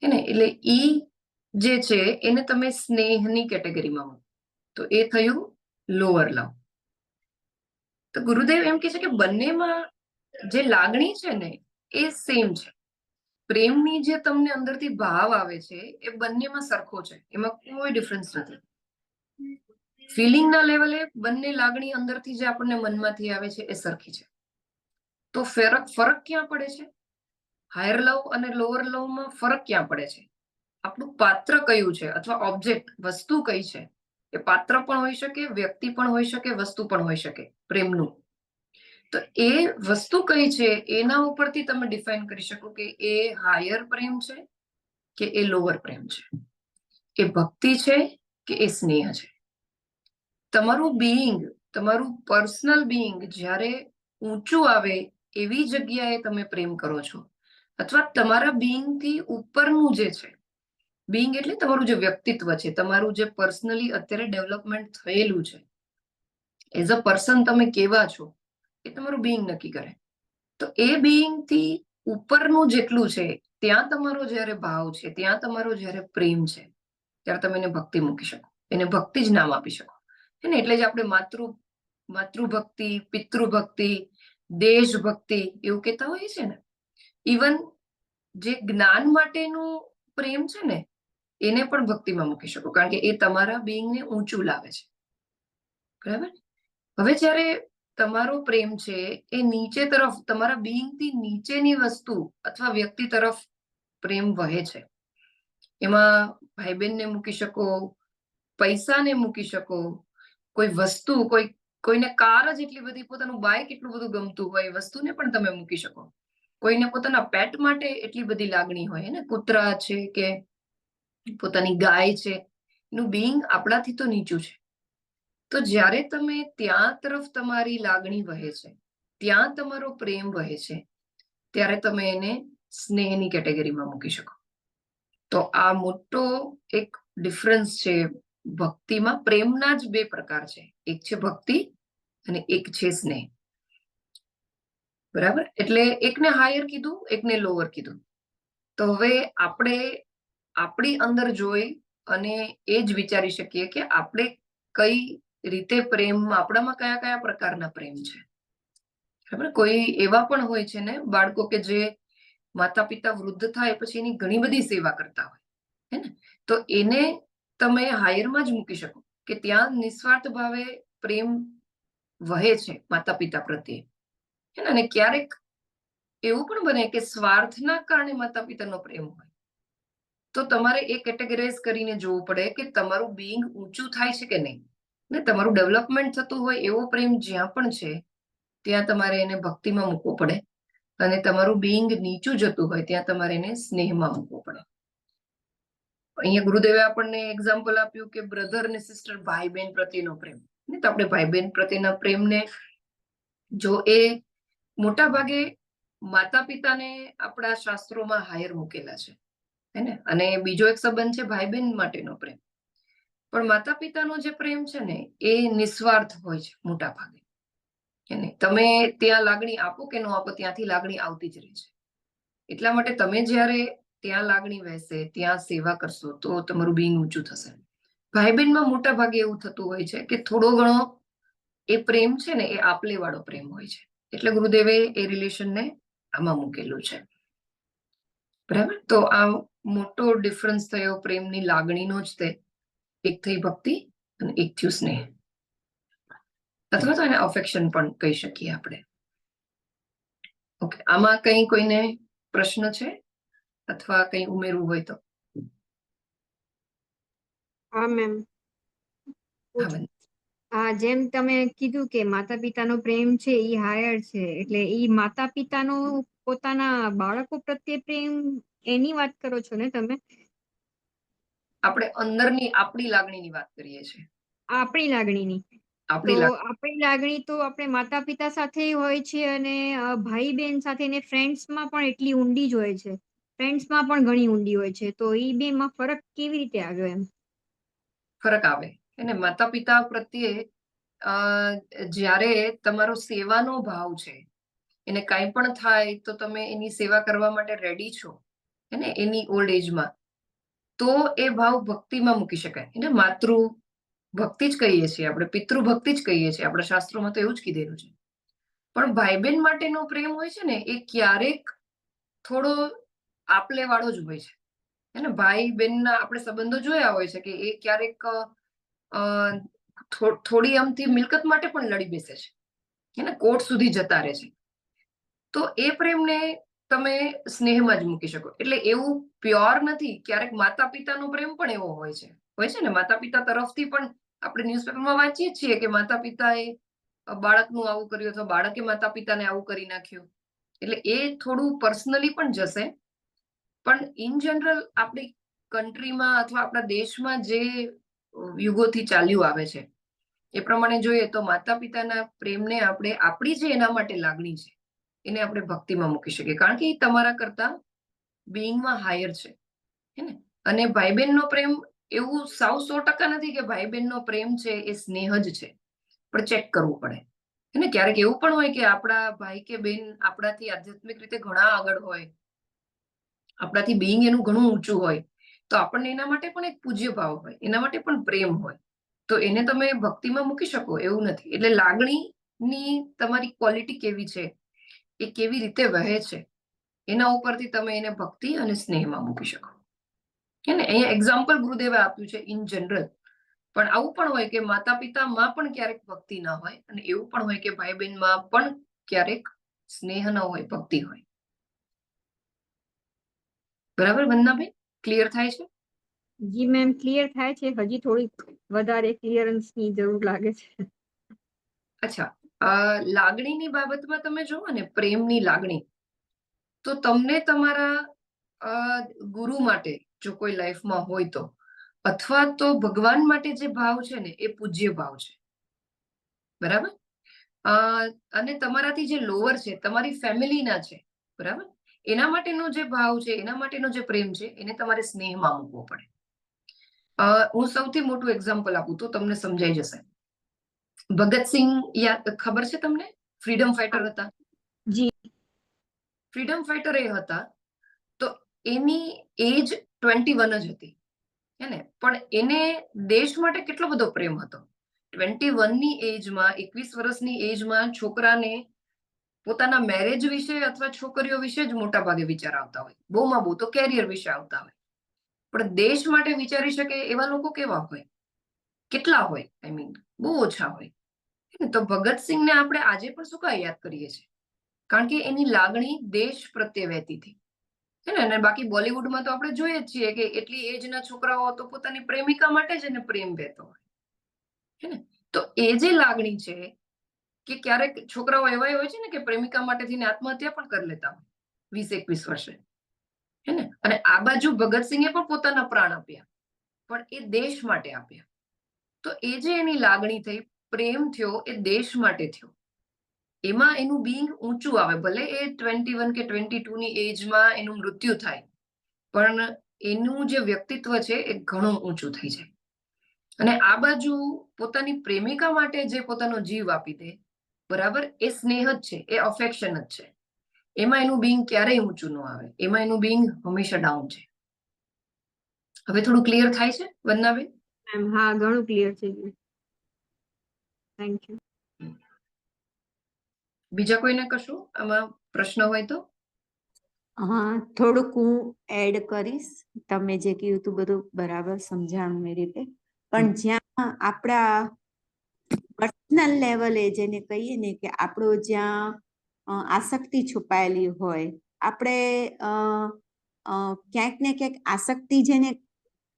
એને એટલે ઈ જે છે એને તમે સ્નેહની કેટેગરીમાં મૂકો, તો એ થયું લોઅર લવ. તો ગુરુદેવ એમ કહે છે કે બંનેમાં જે લાગણી છે ને એ સેમ છે. પ્રેમની જે તમને અંદરથી ભાવ આવે છે એ બંનેમાં સરખો છે, એમાં કોઈ ડિફરન્સ નથી. ફિલિંગના લેવલે બંને લાગણી અંદરથી જે આપણને મનમાંથી આવે છે એ સરખી છે. તો ફરક ક્યાં પડે છે? હાયર લવ અને લોઅર લવમાં ફરક ક્યાં પડે છે? આપણું પાત્ર કયું છે અથવા ઓબ્જેક્ટ, વસ્તુ કઈ છે? એ પાત્ર પણ હોઈ શકે, વ્યક્તિ પણ હોઈ શકે, વસ્તુ પણ હોઈ શકે પ્રેમનું. તો એ વસ્તુ કઈ છે એના ઉપરથી તમે ડિફાઇન કરી શકો કે એ હાયર પ્રેમ છે કે એ લોઅર પ્રેમ છે, એ ભક્તિ છે કે એ સ્નેહ છે. તમારું બીઈંગ, તમારું પર્સનલ બીઈંગ જ્યારે ઊંચું આવે એવી જગ્યાએ તમે પ્રેમ કરો છો, અથવા તમારા બીઈંગથી ઉપરનું જે છે, બીઈંગ એટલે તમારું જે વ્યક્તિત્વ છે, તમારું જે પર્સનલી અત્યારે ડેવલપમેન્ટ થયેલું છે, એઝ અ પર્સન તમે કેવા છો એ તમારું બીઈંગ નક્કી કરે. તો એ બીઈંગથી ઉપરનું જેટલું છે ત્યાં તમારો જ્યારે ભાવ છે, ત્યાં તમારો જ્યારે પ્રેમ છે, ત્યારે તમે એને ભક્તિ મૂકી શકો, એને ભક્તિ જ નામ આપી શકો. એટલે જ આપણે માતૃભક્તિ, પિતૃભક્તિ, દેશભક્તિ એવું કહેતા હોઈએ છે ને. ઇવન જે જ્ઞાન માટેનું પ્રેમ છે ને એને પણ ભક્તિમાં મૂકી શકો, કારણ કે એ તમારા બીઈંગને ઊંચું લાવે છે. બરાબર? હવે જ્યારે તમારો પ્રેમ છે એ નીચે તરફ, તમારા બીઈંગથી નીચેની વસ્તુ અથવા વ્યક્તિ તરફ પ્રેમ વહે છે, એમાં ભાઈ બહેનને મૂકી શકો, પૈસાને મૂકી શકો, કોઈ વસ્તુ, કોઈને કાર જ એટલી બધી, પોતાનું બાઇક એટલું બધું ગમતું હોય, વસ્તુને પણ તમે મૂકી શકો. કોઈને પોતાના પેટ માટે એટલી બધી લાગણી હોય ને, કૂતરા છે કે પોતાની ગાય છે, એનું બીઈંગ આપણાથી તો નીચું છે. તો જ્યારે તમે ત્યાં તરફ તમારી લાગણી વહે છે, ત્યાં તમારો પ્રેમ વહે છે, ત્યારે તમે એને સ્નેહની કેટેગરીમાં મૂકી શકો. તો આ મોટો એક ડિફરન્સ છે ભક્તિમાં. પ્રેમના જ બે પ્રકાર છે, એક છે ભક્તિ અને એક છે સ્નેહ. બરાબર? એટલે એકને હાયર કીધું, એકને લોઅર કીધું. તો હવે આપણે આપણી અંદર જોઈ અને એ જ વિચારી શકીએ કે આપણે કઈ રીતે પ્રેમ, આપણામાં કયા કયા પ્રકારના પ્રેમ છે. બરાબર? કોઈ એવા પણ હોય છે ને બાળકો કે જે માતા પિતા વૃદ્ધ થાય પછી એની ઘણી બધી સેવા કરતા હોય, હે ને? તો એને તમે હાયરમાં જ મૂકી શકો કે ત્યાં નિસ્વાર્થ ભાવે પ્રેમ વહે છે માતા પિતા પ્રત્યે, હે ને? અને ક્યારેક એવું પણ બને કે સ્વાર્થના કારણે માતા પિતાનો પ્રેમ હોય. તો તમારે એ કેટેગરાઇઝ કરીને જોવું પડે કે તમારું બીઈંગ ઊંચું થાય છે કે નહીં, ને તમારું ડેવલપમેન્ટ થતું હોય એવો પ્રેમ જ્યાં પણ છે ત્યાં તમારે એને ભક્તિમાં મૂકવો પડે, અને તમારું બીઈંગ નીચું જતું હોય ત્યાં તમારે એને સ્નેહમાં મૂકવો પડે. અહીંયા ગુરુદેવે આપણને એક્ઝામ્પલ આપ્યું કે બ્રધર ને સિસ્ટર, ભાઈ બહેન પ્રત્યેનો પ્રેમ. તો આપણે ભાઈ બહેન પ્રત્યેના પ્રેમને જો એ મોટા ભાગે માતા પિતાને આપણા શાસ્ત્રોમાં હાયર મૂકેલા છે, હે ને? અને બીજો એક સંબંધ છે ભાઈ બહેન માટેનો પ્રેમ. પણ માતા પિતાનો જે પ્રેમ છે ને એ નિસ્વાર્થ હોય છે મોટા ભાગે, હે ને? તમે ત્યાં લાગણી આપો કે ન આપો, ત્યાંથી લાગણી આવતી જ રહે છે. એટલા માટે તમે જ્યારે ત્યાં લાગણી વહેશે, ત્યાં સેવા કરશો, તો તમારું બીઈંગ ઊંચું થશે. ભાઈ બહેનમાં મોટા ભાગે એવું થતું હોય છે કે થોડો ઘણો એ પ્રેમ છે ને એ આપલે વાળો પ્રેમ હોય છે. એટલે ગુરુદેવે એ રિલેશનને આમાં મૂકેલું છે. બરાબર. તો આ મોટો ડિફરન્સ થયો પ્રેમની લાગણીનો જ તે. એક થઈ ભક્તિ અને એક થયું સ્નેહ, અથવા તો એને અફેક્શન પણ કહી શકીએ આપણે. ઓકે, આમાં કઈ કોઈને પ્રશ્ન છે અથવા કઈ ઉમેરવું હોય તો?
હા મેમ.
હા બેન.
હા, જેમ તમે કીધું કે માતા પિતાનો પ્રેમ છે એ હાયર છે, એટલે ઈ માતા પિતાનો પોતાના બાળકો પ્રત્યે પ્રેમ એની વાત કરો છો ને તમે?
આપણે અંદરની આપણી લાગણીની વાત કરીએ છીએ.
આપણી લાગણીની. તો
આપણી લાગણી.
આપણી લાગણી તો આપણે માતા પિતા સાથે હોય છે, અને ભાઈ બહેન સાથે ને ફ્રેન્ડ્સમાં પણ એટલી ઊંડી જ હોય છે. ફ્રેન્ડ્સમાં પણ ઘણી ઊંડી હોય છે. તો ઈ બેમાં ફરક કેવી રીતે આવ્યો એમ?
ફરક આવે એને માતા પિતા પ્રત્યે જ્યારે તમારો સેવાનો ભાવ છે, એને કાંઈ પણ થાય તો તમે એની સેવા કરવા માટે રેડી છો, એને એની ઓલ્ડ એજમાં, તો એ ભાવ ભક્તિમાં મૂકી શકાય. એને માતૃ ભક્તિ જ કહીએ છીએ આપણે, પિતૃ ભક્તિ જ કહીએ છીએ. આપણા શાસ્ત્રોમાં તો એવું જ કીધેલું છે. પણ ભાઈ બહેન માટેનો પ્રેમ હોય છે ને, એ ક્યારેક થોડો આપલે વાળો જ હોય છે. એને ભાઈ બહેનના આપણે સંબંધો જોયા હોય છે કે એ ક્યારેક થોડી આમથી મિલકત માટે પણ લડી બેસે છે, એને કોર્ટ સુધી જતા રહે છે. તો એ પ્રેમને તમે સ્નેહમાં જ મૂકી શકો. એટલે એવું પ્યોર નથી. ક્યારેક માતા પિતાનો પ્રેમ પણ એવો હોય છે ને, માતા પિતા તરફથી પણ આપણે ન્યૂઝપેપરમાં વાંચીએ છીએ કે માતા પિતાએ બાળકનું આવું કર્યું અથવા બાળકે માતા પિતાને આવું કરી નાખ્યું. એટલે એ થોડું પર્સનલી પણ જશે. પણ ઇન જનરલ આપણી કન્ટ્રીમાં અથવા આપણા દેશમાં જે યુગોથી ચાલ્યું આવે છે એ પ્રમાણે જોઈએ તો માતા પિતાના પ્રેમને આપણે આપણી જે એના માટે લાગણી છે એને આપણે ભક્તિમાં મૂકી શકીએ, કારણ કે એ તમારા કરતા બિંગમાં હાયર છે. હે ને? અને ભાઈ બહેનનો પ્રેમ એવું સાવ 100% નથી કે ભાઈ બહેનનો પ્રેમ છે એ સ્નેહ જ છે, પણ ચેક કરવું પડે. અને ક્યારેક એવું પણ હોય કે આપણા ભાઈ કે બેન આપણાથી આધ્યાત્મિક રીતે ઘણા આગળ હોય, આપણાથી બિંગ એનું ઘણું ઊંચું હોય, તો આપણને એના માટે પણ એક પૂજ્ય ભાવ હોય, એના માટે પણ પ્રેમ હોય, તો એને તમે ભક્તિમાં મૂકી શકો એવું નથી. એટલે લાગણીની તમારી ક્વોલિટી કેવી છે, એ કેવી રીતે વહે છે, એના ઉપરથી તમે એને ભક્તિ અને સ્નેહમાં મૂકી શકો. હે ને? અહીંયા એક્ઝામ્પલ ગુરુદેવે આપ્યું છે ઇન જનરલ. પણ આવું પણ હોય કે માતા પિતામાં પણ ક્યારેક ભક્તિ ના હોય, અને એવું પણ હોય કે ભાઈ બહેનમાં પણ ક્યારેક સ્નેહ ન હોય, ભક્તિ હોય. બરાબર વંદનાબેન? ક્લિયર થાય છે?
જી મેમ, ક્લિયર થાય છે. હજી થોડી વધારે ક્લિયરન્સની જરૂર લાગે છે.
અચ્છા, લાગણીની બાબતમાં તમે જુઓ ને, પ્રેમની લાગણી, તો તમને તમારા ગુરુ માટે જો કોઈ લાઈફમાં હોય તો, અથવા તો ભગવાન માટે જે ભાવ છે ને એ પૂજ્ય ભાવ છે. બરાબર? અને તમારાથી જે લોઅર છે, તમારી ફેમિલીના છે, બરાબર, એના માટેનો જે ભાવ છે, એના માટેનો જે પ્રેમ છે, એને તમારે સ્નેહમાં મૂકવો પડે. હું સૌથી મોટું એક્ઝામ્પલ આપું તો તમને સમજાઈ જશે. ભગતસિંહ ખબર છે તમને? ફ્રીડમ ફાઈટર હતા.
જી.
ફ્રીડમ ફાઈટર એ હતા, તો એની એજ 21 જ હતી. હે ને? પણ એને દેશ માટે કેટલો બધો પ્રેમ હતો. 21ની એજમાં, 21 વર્ષની એજમાં છોકરાને પોતાના મેરેજ વિશે અથવા છોકરીઓ વિશે જ મોટા ભાગે વિચાર આવતા હોય. બહુમાં બહુ તો કેરિયર વિશે આવતા હોય. પણ દેશ માટે વિચારી શકે એવા લોકો કેવા હોય? કેટલા હોય? આઈ મીન બહુ ઓછા હોય. તો ભગતસિંહને આપણે આજે પણ શું કાંઈ યાદ કરીએ છીએ? કારણ કે એની લાગણી દેશ પ્રત્યે વહેતી હતી. હે ને? અને બાકી બોલિવૂડમાં તો આપણે જોઈએ જ છીએ કે એટલી એજના છોકરાઓ તો પોતાની પ્રેમિકા માટે જ એને પ્રેમ વહેતો હોય. હે ને? તો એ જે લાગણી છે કે ક્યારેક છોકરાઓ એવા હોય છે ને કે પ્રેમિકા માટે થઈને આત્મહત્યા પણ કરી લેતા હોય 20-21 વર્ષે. હે ને? અને આ બાજુ ભગતસિંહે પણ પોતાના પ્રાણ આપ્યા, પણ એ દેશ માટે આપ્યા. તો એ જે એની લાગણી થઈ, પ્રેમ થયો, એ દેશ માટે થયો. એમાં એનું બિંગ ઊંચું આવે. ભલે એ 21 કે 22ની એજમાં એનું મૃત્યુ થાય, પણ એનું જે વ્યક્તિત્વ છે એ ઘણું ઊંચું થઈ જાય. અને આ બાજુ પોતાની પ્રેમિકા માટે જે પોતાનો જીવ આપી દે, બરાબર, એ સ્નેહ જ છે, એ અફેક્શન જ છે. એમાં એનું બિંગ ક્યારેય ઊંચું ન આવે, એમાં એનું બિંગ હંમેશા ડાઉન છે. હવે થોડું ક્લિયર થાય છે વંદનાબેન?
હા, ઘણું ક્લિયર છે. Thank you.
બીજા કોઈને કશું આમાં પ્રશ્ન હોય તો?
હા, થોડુંક હું એડ કરીશ. તમે જે કીધું તું બધું બરાબર સમજાણું એ રીતે. પણ જ્યાં આપણા પર્સનલ લેવલે જેને કહીએ ને કે આપણો જ્યાં આસક્તિ છુપાયેલી હોય, આપણે ક્યાંક ને ક્યાંક આસક્તિ જેને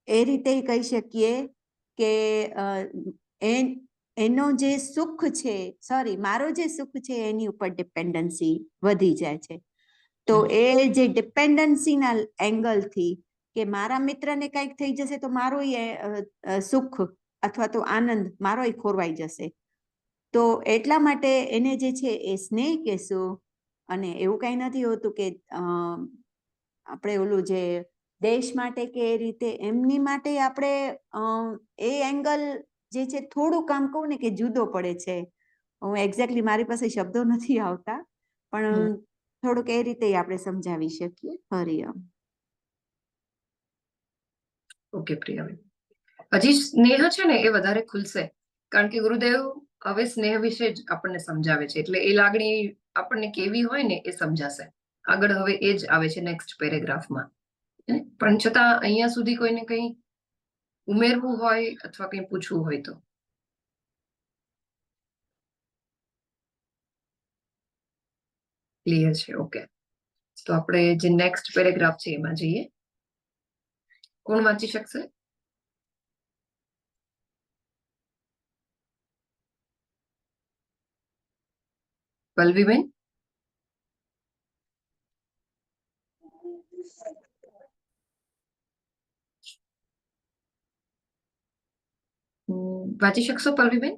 એ રીતે કહી શકીએ કે એનો જે સુખ છે, મારો જે સુખ છે એની ઉપર ડિપેન્ડન્સી વધી જાય છે. તો એ જે ડિપેન્ડન્સીના એંગલથી કે મારા મિત્રને કંઈક થઈ જશે તો મારો સુખ અથવા તો આનંદ મારોય ખોરવાઈ જશે. તો એટલા માટે એને જે છે એ સ્નેહ કહેશું. અને એવું કંઈ નથી હોતું કે આપણે ઓલું જે દેશ માટે કે એ રીતે એમની માટે આપણે એ એંગલ જે છે થોડું કામ કહું ને કે જુદો પડે છે. હું એક્ઝેક્ટલી મારી પાસે શબ્દો નથી આવતા, પણ થોડુંક એ રીતે આપણે સમજાવી શકીએ. હરિઓમ.
ઓકે પ્રિયાબેન, હજી સ્નેહ છે ને એ વધારે ખુલશે, કારણ કે ગુરુદેવ હવે સ્નેહ વિશે જ આપણને સમજાવે છે, એટલે એ લાગણી આપણને કેવી હોય ને એ સમજાશે આગળ. હવે એ જ આવે છે નેક્સ્ટ પેરેગ્રાફમાં. પણ છતાં અહીંયા સુધી કોઈને કંઈ ઉમેરવું હોય અથવા કંઈ પૂછવું હોય તો. ક્લિયર છે? ઓકે, તો આપણે જે નેક્સ્ટ પેરેગ્રાફ છે એમાં જઈએ. કોણ વાંચી શકશે? પલ્લવીબેન? વાંચી શકશો પલ્લવીબેન?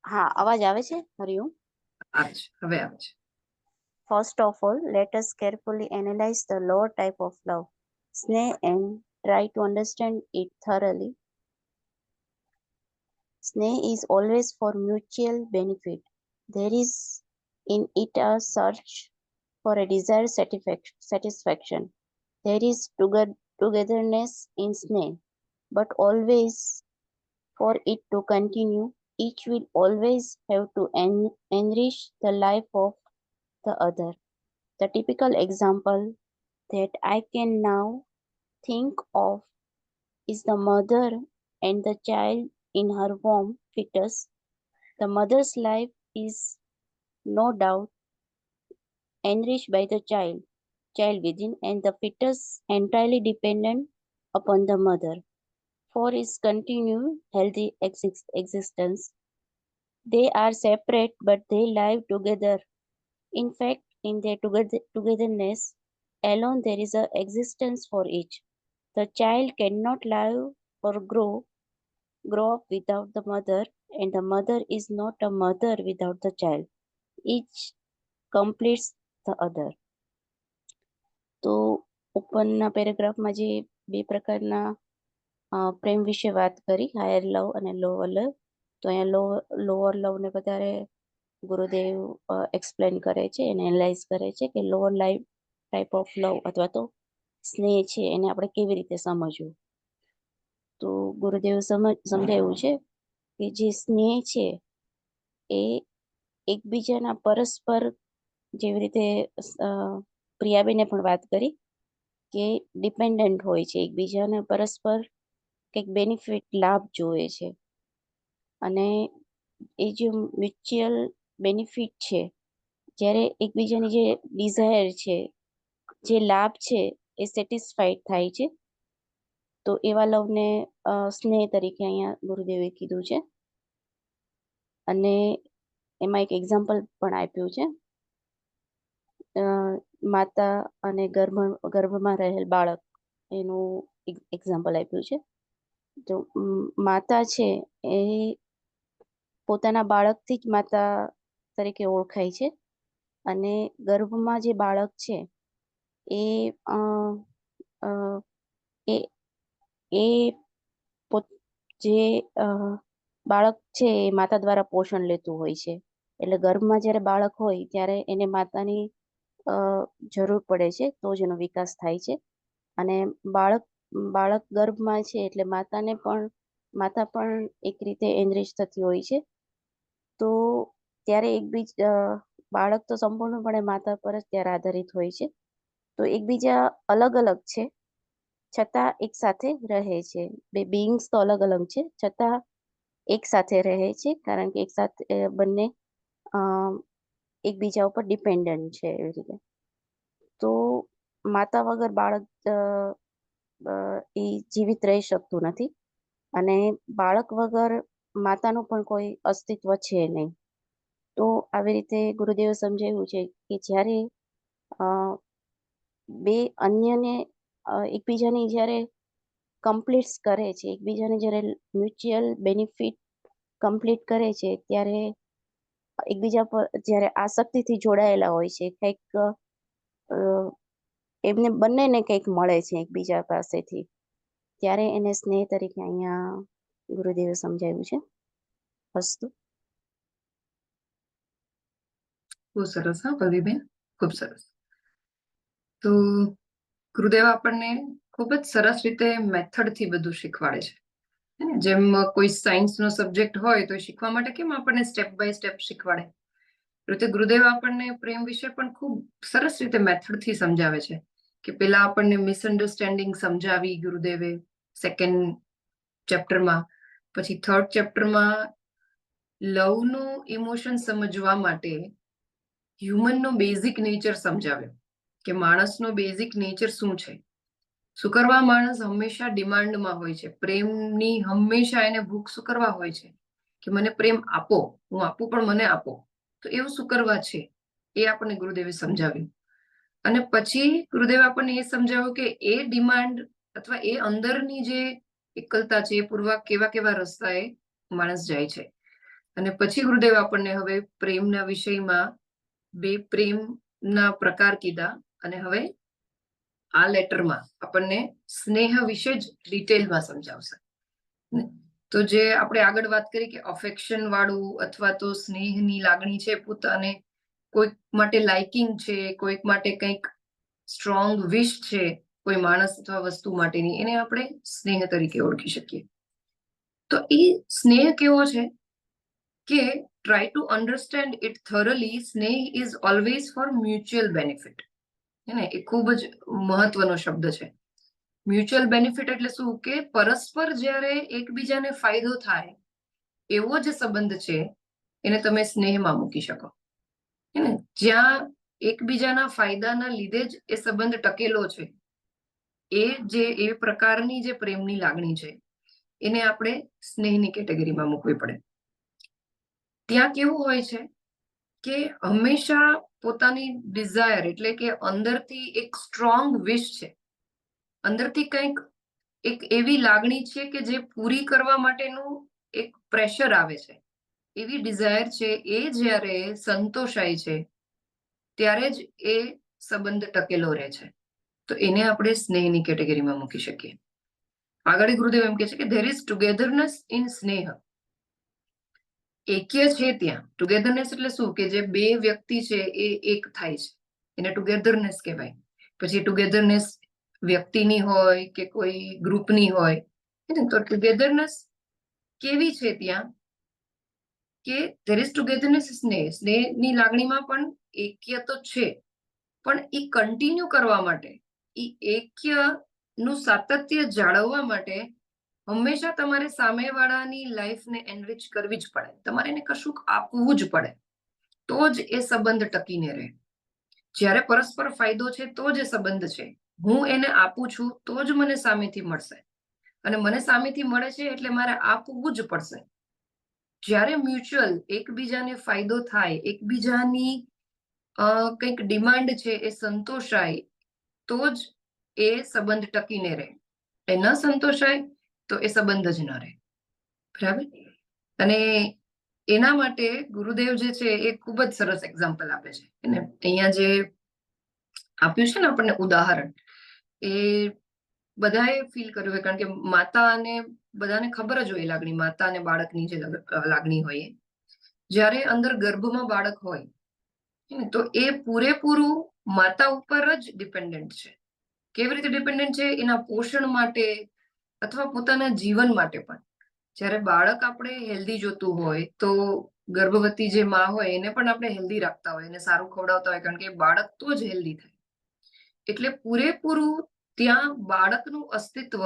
હા, અવાજ આવે છે? હરિઓમ.
આવે છે, હવે આવે છે.
First of all, let us carefully analyze the lower type of love, sneh, and try to understand it thoroughly. Sneh is always for mutual benefit. There is in it a search for a desired satisfaction. There is togetherness in sneh, but always for it to continue, each will always have to enrich the life of the other. The typical example that I can now think of is the mother and the child in her womb fetus. The mother's life is no doubt enriched by the child within, and the fetus entirely dependent upon the mother for its continued healthy existence. They are separate, but they live together. In fact, in their togetherness alone, there is an existence for each. The child cannot live or grow up without the mother, and the mother is not a mother without the child. Each completes the other. તો ઉપરના પેરેગ્રાફમાં જે બે પ્રકારના પ્રેમ વિશે વાત કરી, હાયર લવ અને લોઅર લવ, તો અહીંયા લોઅર લવને વધારે ગુરુદેવ એક્સપ્લેન કરે છે અને એનાલાઇઝ કરે છે કે લોઅર ટાઈપ ઓફ લવ અથવા તો સ્નેહ છે એને આપણે કેવી રીતે સમજવું. તો ગુરુદેવ સમજાવ્યું છે કે જે સ્નેહ છે એ એકબીજાના પરસ્પર, જેવી રીતે પ્રિયાબેને પણ વાત કરી કે ડિપેન્ડન્ટ હોય છે, એકબીજાને પરસ્પર કંઈક બેનિફિટ લાભ જોવે છે. અને એ જે મ્યુચ્યુઅલ બેનિફિટ છે, જ્યારે એકબીજાની જે ડિઝાયર છે, જે લાભ છે એ સેટિસ્ફાઈડ થાય છે, તો એવા લવને સ્નેહ તરીકે અહીંયા ગુરુદેવે કીધું છે. અને એમાં એક એક્ઝામ્પલ પણ આપ્યું છે, માતા અને ગર્ભમાં રહેલ બાળક, એનું એક્ઝામ્પલ આપ્યું છે. તો માતા છે એ પોતાના બાળકથી જ માતા તરીકે ઓળખાય છે, અને ગર્ભમાં જે બાળક છે એ જે બાળક છે એ માતા દ્વારા પોષણ લેતું હોય છે. એટલે ગર્ભમાં જ્યારે બાળક હોય ત્યારે એને માતાની જરૂર પડે છે, તો જ એનો વિકાસ થાય છે. અને બાળક ગર્ભમાં છે એટલે માતા પણ એક રીતે એનરીચ થતી હોય છે. તો ત્યારે બાળક તો સંપૂર્ણપણે માતા પર જ ત્યારે આધારિત હોય છે. તો એકબીજા અલગ અલગ છે, છતાં એક સાથે રહે છે. બે બીઈંગ્સ તો અલગ અલગ છે, છતાં એક સાથે રહે છે, કારણ કે એક સાથે બંને એકબીજા ઉપર ડિપેન્ડન્ટ છે એવી રીતે. તો માતા વગર બાળક એ જીવિત રહી શકતું નથી, અને બાળક વગર માતાનું પણ કોઈ અસ્તિત્વ છે નહીં. તો આવી રીતે ગુરુદેવે સમજાવ્યું છે કે જ્યારે બે અન્યને એકબીજાની જ્યારે કમ્પ્લીટ કરે છે, એકબીજાને જ્યારે મ્યુચ્યુઅલ બેનિફિટ કમ્પ્લીટ કરે છે, ત્યારે એકબીજા પર જ્યારે આસક્તિથી જોડાયેલા હોય છે, કંઈક એમને બંનેને કંઈક મળે છે એકબીજા પાસેથી, ત્યારે એને સ્નેહ તરીકે અહીંયા ગુરુદેવે સમજાવ્યું છે. અસ્તુ.
બહુ સરસ, હા પલ્લવીબેન, ખૂબ સરસ. તો ગુરુદેવ આપણને ખૂબ જ સરસ રીતે મેથડથી બધું શીખવાડે છે. જેમ કોઈ સાયન્સનો સબ્જેક્ટ હોય તો શીખવા માટે કેમ આપણને સ્ટેપ બાય સ્ટેપ શીખવાડે, રીતે ગુરુદેવ આપણને પ્રેમ વિશે પણ ખૂબ સરસ રીતે મેથડથી સમજાવે છે. કે પેલા આપણને મિસઅન્ડરસ્ટેન્ડિંગ સમજાવી ગુરુદેવે સેકન્ડ ચેપ્ટરમાં, પછી થર્ડ ચેપ્ટરમાં લવનું ઇમોશન સમજવા માટે હ્યુમનનો બેઝિક નેચર સમજાવ્યો કે માણસનો બેઝિક નેચર શું છે. શું કરવા માણસ હંમેશા ડિમાન્ડમાં હોય છે, પ્રેમની હંમેશા એને ભૂખ શું કરવા હોય છે કે મને પ્રેમ આપો, હું આપું પણ મને આપો. તો એવું શું કરવા છે એ આપણને ગુરુદેવે સમજાવ્યું. અને પછી ગુરુદેવે આપણને એ સમજાવ્યું કે એ ડિમાન્ડ અથવા એ અંદરની જે એકલતા છે એ પૂરવા કેવા કેવા રસ્તાએ માણસ જાય છે. અને પછી ગુરુદેવ આપણને હવે પ્રેમના વિષયમાં બે પ્રેમના પ્રકાર કીધા, અને હવે આ લેટરમાં આપણને સ્નેહ વિશે જ ડિટેલમાં સમજાવશે. તો જે આપણે આગળ વાત કરી કે અફેક્શન વાળું અથવા તો સ્નેહની લાગણી છે, પોતાને કોઈક માટે લાઇકિંગ છે, કોઈક માટે કંઈક સ્ટ્રોંગ વિશ છે કોઈ માણસ અથવા વસ્તુ માટેની, એને આપણે સ્નેહ તરીકે ઓળખી શકીએ. તો એ સ્નેહ કેવો છે કે try to understand it thoroughly, સ્નેહ is always for mutual benefit. ને એ ખૂબ જ મહત્વનો શબ્દ છે. મ્યુચ્યુઅલ બેનિફિટ એટલે શું કે પરસ્પર જ્યારે એકબીજાને ફાયદો થાય એવો જે સંબંધ છે એને તમે સ્નેહમાં મૂકી શકો. ને જ્યાં એકબીજાના ફાયદાના લીધે જ એ સંબંધ ટકેલો છે, એ પ્રકારની જે પ્રેમની લાગણી છે એને આપણે સ્નેહની કેટેગરીમાં મૂકવી પડે. ત્યાં કેવું હોય છે કે હંમેશા પોતાની ડિઝાયર એટલે કે અંદરથી એક સ્ટ્રોંગ વિશ છે, અંદરથી કંઈક એક એવી લાગણી છે કે જે પૂરી કરવા માટેનું એક પ્રેશર આવે છે, એવી ડિઝાયર છે, એ જ્યારે સંતોષાય છે ત્યારે જ એ સંબંધ ટકેલો રહે છે. તો એને આપણે સ્નેહની કેટેગરીમાં મૂકી શકીએ. આગળ ગુરુદેવ એમ કહે છે કે ધેર ઇઝ ટુગેધરનેસ ઇન સ્નેહ. એક્ય છે ત્યાં. ટુગેધરનેસ એટલે શું કે જે બે વ્યક્તિ છે એ એક થાય છે, એને ટુગેધરનેસ કહેવાય. પછી ટુગેધરનેસ વ્યક્તિની હોય કે કોઈ ગ્રુપની હોય. તો ટુગેધરનેસ કેવી છે ત્યાં કે ધેર ઇઝ ટુગેધરનેસ સ્નેહ. સ્નેહની લાગણીમાં પણ એક્ય તો છે, પણ એ કન્ટિન્યુ કરવા માટે, એ એક્યનું સાતત્ય જાળવવા માટે હંમેશા તમારે સામેવાળાની લાઈફને એનરિચ કરવી જ પડે, તમારે એને કશુંક આપવું જ પડે, તો જ એ સંબંધ ટકીને રહે. જ્યારે પરસ્પર ફાયદો છે તો જ એ સંબંધ છે. હું એને આપું છું તો જ મને સામેથી મળશે, અને મને સામેથી મળે છે એટલે મારે આપવું જ પડશે. જ્યારે મ્યુચ્યુઅલ એકબીજાને ફાયદો થાય, એકબીજાની કંઈક ડિમાન્ડ છે એ સંતોષાય, તો જ એ સંબંધ ટકીને રહે. એ ન સંતોષાય તો એ સંબંધ જ ન રહે. બરાબર. અને એના માટે ગુરુદેવ જે છે એ ખૂબ જ સરસ એક્ઝામ્પલ આપે છે. અને અહીંયા જે આપ્યું છે ને આપણને ઉદાહરણ, એ બધાએ ફીલ કર્યું હોય, કારણ કે માતા અને બધાને ખબર જ હોય લાગણી, માતા અને બાળકની જે લાગણી હોય, જ્યારે અંદર ગર્ભમાં બાળક હોય તો એ પૂરેપૂરું માતા ઉપર જ ડિપેન્ડન્ટ છે. કેવી રીતે ડિપેન્ડન્ટ છે? એના પોષણ માટે અથવા પોતાના જીવન માટે પણ. જ્યારે બાળક આપણે હેલ્ધી જોતું હોય તો ગર્ભવતી જે માં હોય એને પણ આપણે હેલ્ધી રાખતા હોય, એને સારું ખવડાવતા હોય, કારણ કે બાળક તો જ હેલ્ધી થાય. એટલે પૂરેપૂરું ત્યાં બાળકનું અસ્તિત્વ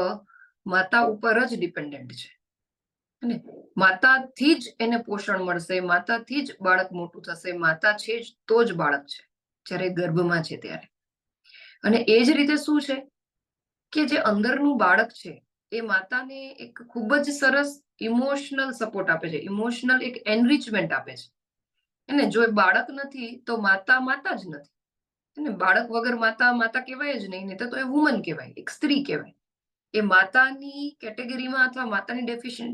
માતા ઉપર જ ડિપેન્ડન્ટ છે. અને માતાથી જ એને પોષણ મળશે, માતાથી જ બાળક મોટું થશે, માતા છે જ તો જ બાળક છે જ્યારે ગર્ભમાં છે ત્યારે. અને એ જ રીતે શું છે કે જે અંદરનું બાળક છે એ માતાને એક ખૂબ જ સરસ ઇમોશનલ સપોર્ટ આપે છે, ઇમોશનલ એક એનરિચમેન્ટ આપે છે. અને જો એ બાળક નથી તો માતા માતા જ નથી. અને બાળક વગર માતા માતા કહેવાય જ નહીં, તો એ વુમન કહેવાય, એક સ્ત્રી કહેવાય. એ માતાની કેટેગરીમાં અથવા માતાની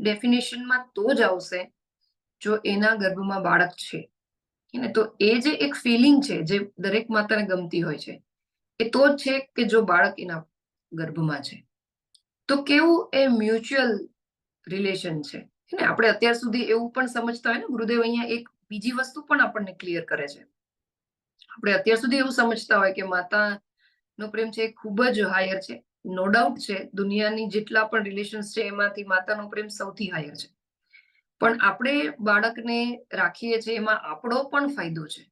ડેફિનેશનમાં તો જ આવશે જો એના ગર્ભમાં બાળક છે. તો એ જે એક ફિલિંગ છે જે દરેક માતાને ગમતી હોય છે, એ તો જ છે કે જો બાળક એના ગર્ભમાં છે. તો કેવું એ મ્યુચ્યુઅલ રિલેશન છે. આપણે અત્યાર સુધી એવું પણ સમજતા હોય ને, ગુરુદેવ અહીંયા એક બીજી વસ્તુ પણ આપણને ક્લિયર કરે છે. આપણે અત્યાર સુધી એવું સમજતા હોય કે માતાનો પ્રેમ છે એ ખૂબ જ હાયર છે. નો ડાઉટ છે, દુનિયાની જેટલા પણ રિલેશન્સ છે એમાંથી માતાનો પ્રેમ સૌથી હાયર છે. પણ આપણે બાળકને રાખીએ છીએ એમાં આપણો પણ ફાયદો છે.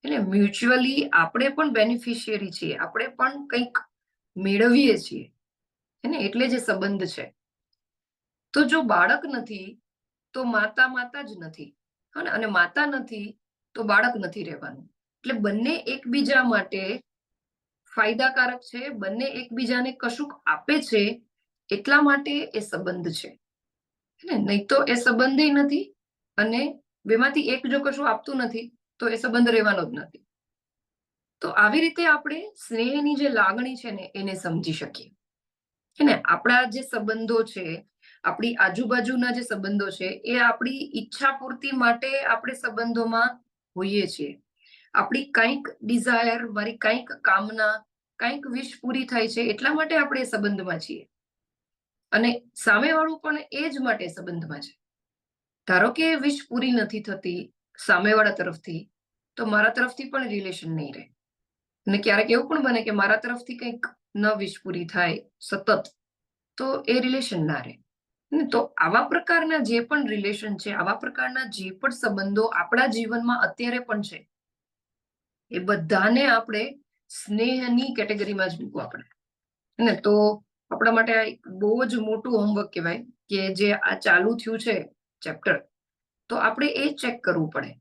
એટલે મ્યુચ્યુઅલી આપણે પણ બેનિફિશિયરી છીએ, આપણે પણ કંઈક મેળવીએ છીએ. એટલે જે સંબંધ છે. તો જો બાળક નથી તો માતા માતા જ નથી, અને માતા નથી તો બાળક નથી રહેવાનું. એટલે બંને એકબીજા માટે ફાયદાકારક છે, બંને એકબીજાને કશુંક આપે છે, એટલા માટે એ સંબંધ છે. નહીં તો એ સંબંધ નથી, અને બેમાંથી એક જો કશું આપતું નથી તો એ સંબંધ રહેવાનો જ નથી. તો આવી રીતે આપણે સ્નેહની જે લાગણી છે ને એને સમજી શકીએ. આપણા જે સંબંધો છે, આપણી આજુબાજુના જે સંબંધો છે, એ આપણી ઈચ્છા પૂર્તિ માટે આપણે સંબંધોમાં હોઈએ છીએ. આપણી કંઈક ડિઝાયર, મારી કંઈક કામના, કંઈક વિશ પૂરી થાય છે એટલા માટે આપણે એ સંબંધમાં છીએ. અને સામેવાળું પણ એ જ માટે સંબંધમાં છે. ધારો કે વિશ પૂરી નથી થતી સામેવાળા તરફથી, તો મારા તરફથી પણ રિલેશન નહીં રહે. અને ક્યારેક એવું પણ બને કે મારા તરફથી કંઈક ન વિશ પૂરી થાય સતત, તો એ રિલેશન ના રહે. તો આવા પ્રકારના જે પણ રિલેશન છે, આવા પ્રકારના જે પણ સંબંધો આપણા જીવનમાં અત્યારે પણ છે, એ બધાને આપણે સ્નેહની કેટેગરીમાં જ મૂકવા પડે. તો આપણા માટે આ એક બહુ જ મોટું હોમવર્ક કહેવાય કે જે આ ચાલુ થયું છે ચેપ્ટર, તો આપણે એ ચેક કરવું પડે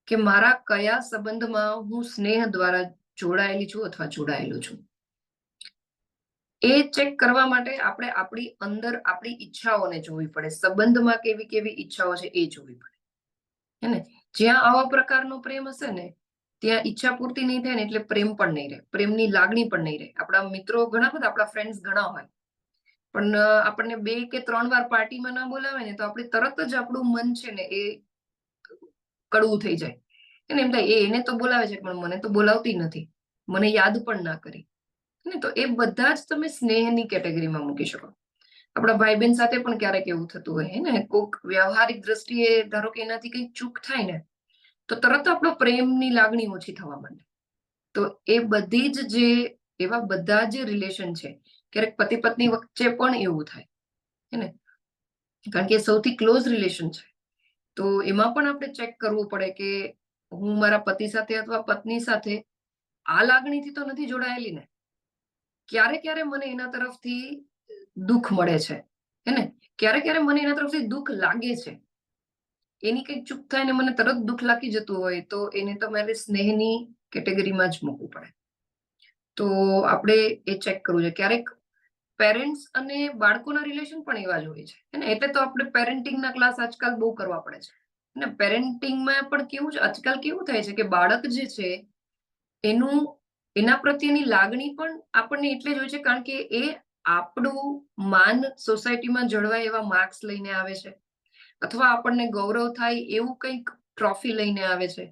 કે મારા કયા સંબંધમાં હું સ્નેહ દ્વારા જોડાયેલી છું અથવા જોડાયેલો છું. એ ચેક કરવા માટે આપણે આપણી અંદર આપણી ઈચ્છાઓને જોવી પડે. સંબંધમાં કેવી કેવી ઈચ્છાઓ છે એ જોવી પડે. જ્યાં આવા પ્રકારનો પ્રેમ હશે ને ત્યાં ઈચ્છા પૂર્તિ નહીં થાય ને એટલે પ્રેમ પણ નહીં રહે, પ્રેમની લાગણી પણ નહીં રહે. આપણા મિત્રો ઘણા બધા, આપણા ફ્રેન્ડ્સ ઘણા હોય, પણ આપણને 2 કે 3 વાર પાર્ટીમાં ના બોલાવે ને તો આપણે તરત જ આપણું મન છે ને એ કડવું થઈ જાય. એમ થાય એને તો બોલાવે છે પણ મને તો બોલાવતી નથી, મને યાદ પણ ના કરી. તો એ બધા જ તમે સ્નેહની કેટેગરીમાં મૂકી શકો. આપણા ભાઈ બહેન સાથે પણ ક્યારેક એવું થતું હોય ને, કોઈક વ્યવહારિક દ્રષ્ટિએ ધારો કે એનાથી કંઈક ચૂક થાય ને તો તરત આપણો પ્રેમની લાગણી ઓછી થવા માંડે. તો એ બધી જ જે એવા બધા જ રિલેશન છે, ક્યારેક પતિ પત્ની વચ્ચે પણ એવું થાય કારણ કે સૌથી ક્લોઝ રિલેશન છે. તો એમાં પણ આપણે ચેક કરવું પડે કે હું મારા પતિ સાથે અથવા પત્ની સાથે આ લાગણીથી તો નથી જોડાયેલી ને. ક્યારે ક્યારે મને એના તરફથી દુઃખ મળે છે, ક્યારે ક્યારે મને એના તરફથી દુઃખ લાગે છે. એની કંઈક ચૂક થાય ને મને તરત દુઃખ લાગી જતું હોય તો એને તો મારે સ્નેહની કેટેગરીમાં જ મૂકવું પડે. તો આપણે એ ચેક કરવું છે. ક્યારેક પેરેન્ટ્સ અને બાળકોના રિલેશન પણ એવા જ હોય છે. એટલે તો આપણે પેરેન્ટિંગના ક્લાસ આજકાલ બહુ કરવા પડે છે. પેરેન્ટિંગમાં પણ કેવું છે, આજકાલ કેવું થાય છે કે બાળક જે છે એના પ્રત્યેની લાગણી પણ આપણને એટલે જ હોય છે કારણ કે એ આપણું માન સોસાયટીમાં જળવાય એવા માર્ક્સ લઈને આવે છે, અથવા આપણને ગૌરવ થાય એવું કંઈક ટ્રોફી લઈને આવે છે,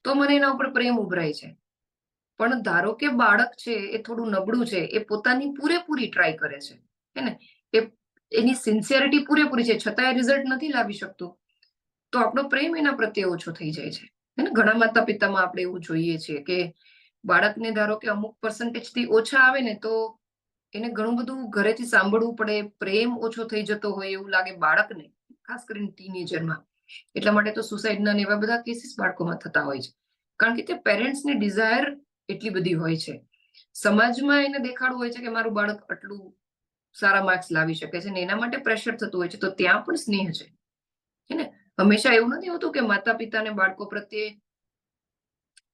તો મને એના ઉપર પ્રેમ ઉભરાય છે. પણ ધારો કે બાળક છે એ થોડું નબળું છે, એ પોતાની પૂરેપૂરી ટ્રાય કરે છે, એની સિન્સિયરિટી પૂરેપૂરી છે, છતાં એ રિઝલ્ટ નથી લાવી શકતું, તો આપણો પ્રેમ એના પ્રત્યે ઓછો થઈ જાય છે. ઘણા માતા પિતામાં આપણે એવું જોઈએ છીએ કે બાળકને ધારો કે અમુક પર્સન્ટેજથી ઓછા આવે ને તો એને ઘણું બધું ઘરેથી સાંભળવું પડે, પ્રેમ ઓછો થઈ જતો હોય એવું લાગે બાળકને, ખાસ કરીને ટીનેજરમાં. એટલા માટે તો સુસાઇડના ને એવા બધા કેસીસ બાળકોમાં થતા હોય છે, કારણ કે તે પેરેન્ટ્સની ડિઝાયર એટલી બધી હોય છે. સમાજમાં એને દેખાડવું હોય છે કે મારું બાળક આટલું સારા માર્ક્સ લાવી શકે છે ને એના માટે પ્રેશર થતું હોય છે, તો ત્યાં પણ સ્નેહ છે. હે ને? હંમેશા એવું નથી હોતું કે માતા પિતાને બાળકો પ્રત્યે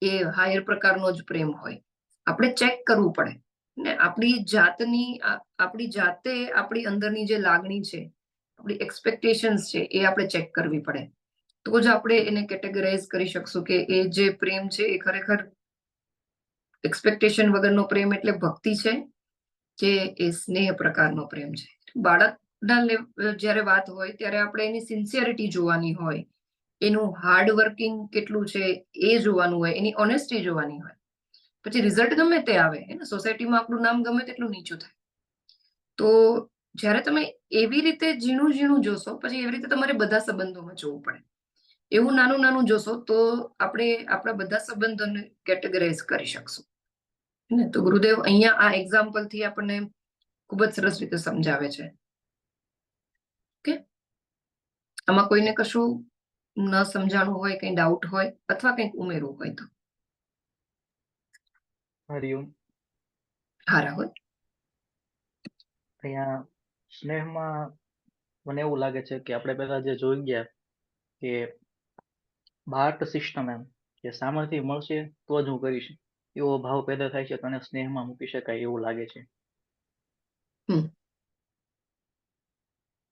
એ હાયર પ્રકારનો જ પ્રેમ હોય. આપણે ચેક કરવું પડે ને આપણી જાતે આપણી અંદરની જે લાગણી છે, આપણી એક્સપેક્ટેશન્સ છે, એ આપણે ચેક કરવી પડે. તો જ આપણે એને કેટેગરાઇઝ કરી શકશું કે એ જે પ્રેમ છે એ ખરેખર એક્સપેક્ટેશન વગરનો પ્રેમ એટલે ભક્તિ છે કે એ સ્નેહ પ્રકારનો પ્રેમ છે. બાળકના જ્યારે વાત હોય ત્યારે આપણે એની સિન્સિયરિટી જોવાની હોય, એનું હાર્ડ વર્કિંગ કેટલું છે એ જોવાનું હોય, એની ઓનેસ્ટી જોવાની હોય. પછી રિઝલ્ટ ગમે તે આવે, સોસાયટીમાં આપણું નામ ગમે તેટલું નીચું થાય, તો જ્યારે તમે એવી રીતે ઝીણું ઝીણું જોશો, પછી એવી રીતે તમારે બધા સંબંધોમાં જોવું પડે. એવું નાનું નાનું જોશો તો આપણે આપણા બધા સંબંધોને કેટેગરાઇઝ કરી શકશું. તો ગુરુદેવ અહીંયા આ એક્ઝામ્પલ થી આપણને ખૂબ જ સરસ રીતે સમજાવે છે. ઓકે, આમાં કોઈને કશું ન સમજાણું હોય, કઈ ડાઉટ હોય અથવા કંઈક ઉમેરવું હોય તો?
હરિઓમ.
હા રાહુલ.
અહીંયા સ્નેહમાં મને એવું લાગે છે કે આપણે પહેલા જે જોઈ ગયા કે બાર્ટ સિસ્ટમ, એમ કે સામર્થ્ય મળશે તો જ હું કરીશ, એવો ભાવ પેદા થાય છે, તને સ્નેહમાં મૂકી શકાય એવું લાગે છે.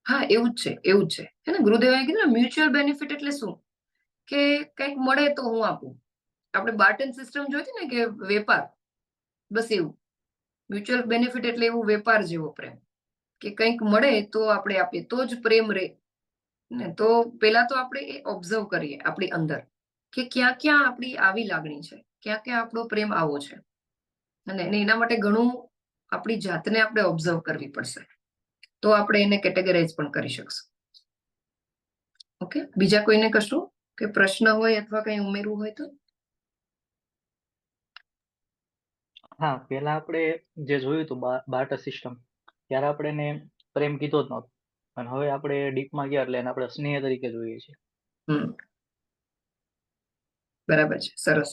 હા, એવું જ છે. હે ને? ગુરુદેવે કીધું ને, મ્યુચ્યુઅલ બેનિફિટ એટલે શું? કે કંઈક મળે તો હું આપું. આપણે બાર્ટન સિસ્ટમ જોઈ હતી ને કે વેપાર, બસ એવું. મ્યુચ્યુઅલ બેનિફિટ એટલે એવું વેપાર જેવો પ્રેમ, કે કંઈક મળે તો આપણે આપીએ, તો જ પ્રેમ રહે ને. તો પેલા તો આપણે એ ઓબ્ઝર્વ કરીએ આપણી અંદર કે ક્યાં ક્યાં આપણી આવી લાગણી છે, ક્યાં ક્યાં આપણો પ્રેમ આવો છે, અને એના માટે ઘણું આપણી જાતને આપણે ઓબ્ઝર્વ કરવી પડશે, તો આપણે એને કેટેગરાઇઝ પણ કરી શકશું. ઓકે, બીજા કોઈને કશું કે પ્રશ્ન હોય અથવા કંઈ ઉમેરવું હોય તો?
હા, પેલા આપણે જે જોયું હતું બાર્ટર સિસ્ટમ, ત્યારે આપણે એને પ્રેમ કીધો જ નહોતો, અને હવે આપણે ડીપમાં ગયા એટલે એને આપણે સ્નેહ તરીકે જોઈએ છીએ.
બરાબર છે, સરસ.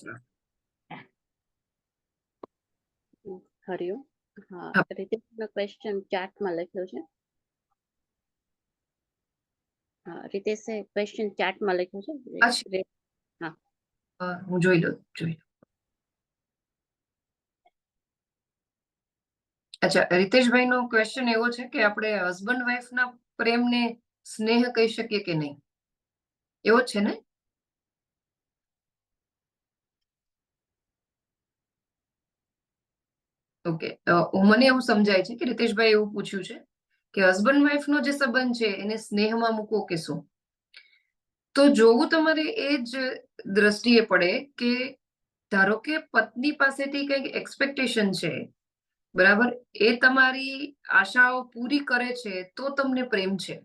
હરિઓમ. હા,
હા.
રીતેશનો ક્વેશ્ચન ચાર્ટમાં લખ્યો છે. હા, રીતેશે ક્વેશ્ચન ચાર્ટમાં લખ્યો છે.
હું જોઈ લઉં. અચ્છા, રીતેશભાઈ નો ક્વેશ્ચન એવો છે કે આપણે હસબન્ડ વાઈફ ના પ્રેમને સ્નેહ કહી શકીએ કે નહીં, એવો છે ને? ઓકે, મને એવું સમજાય છે કે રીતેશભાઈ એવું પૂછ્યું છે કે હસબન્ડ વાઈફ નો જે સંબંધ છે એને સ્નેહમાં મૂકો કે શું? તો જોવું તમારે એ જ દ્રષ્ટિએ પડે કે ધારો કે પત્ની પાસેથી કંઈક એક્સપેક્ટેશન છે, બરાબર, એ તમારી આશાઓ પૂરી કરે છે તો તમને પ્રેમ છે.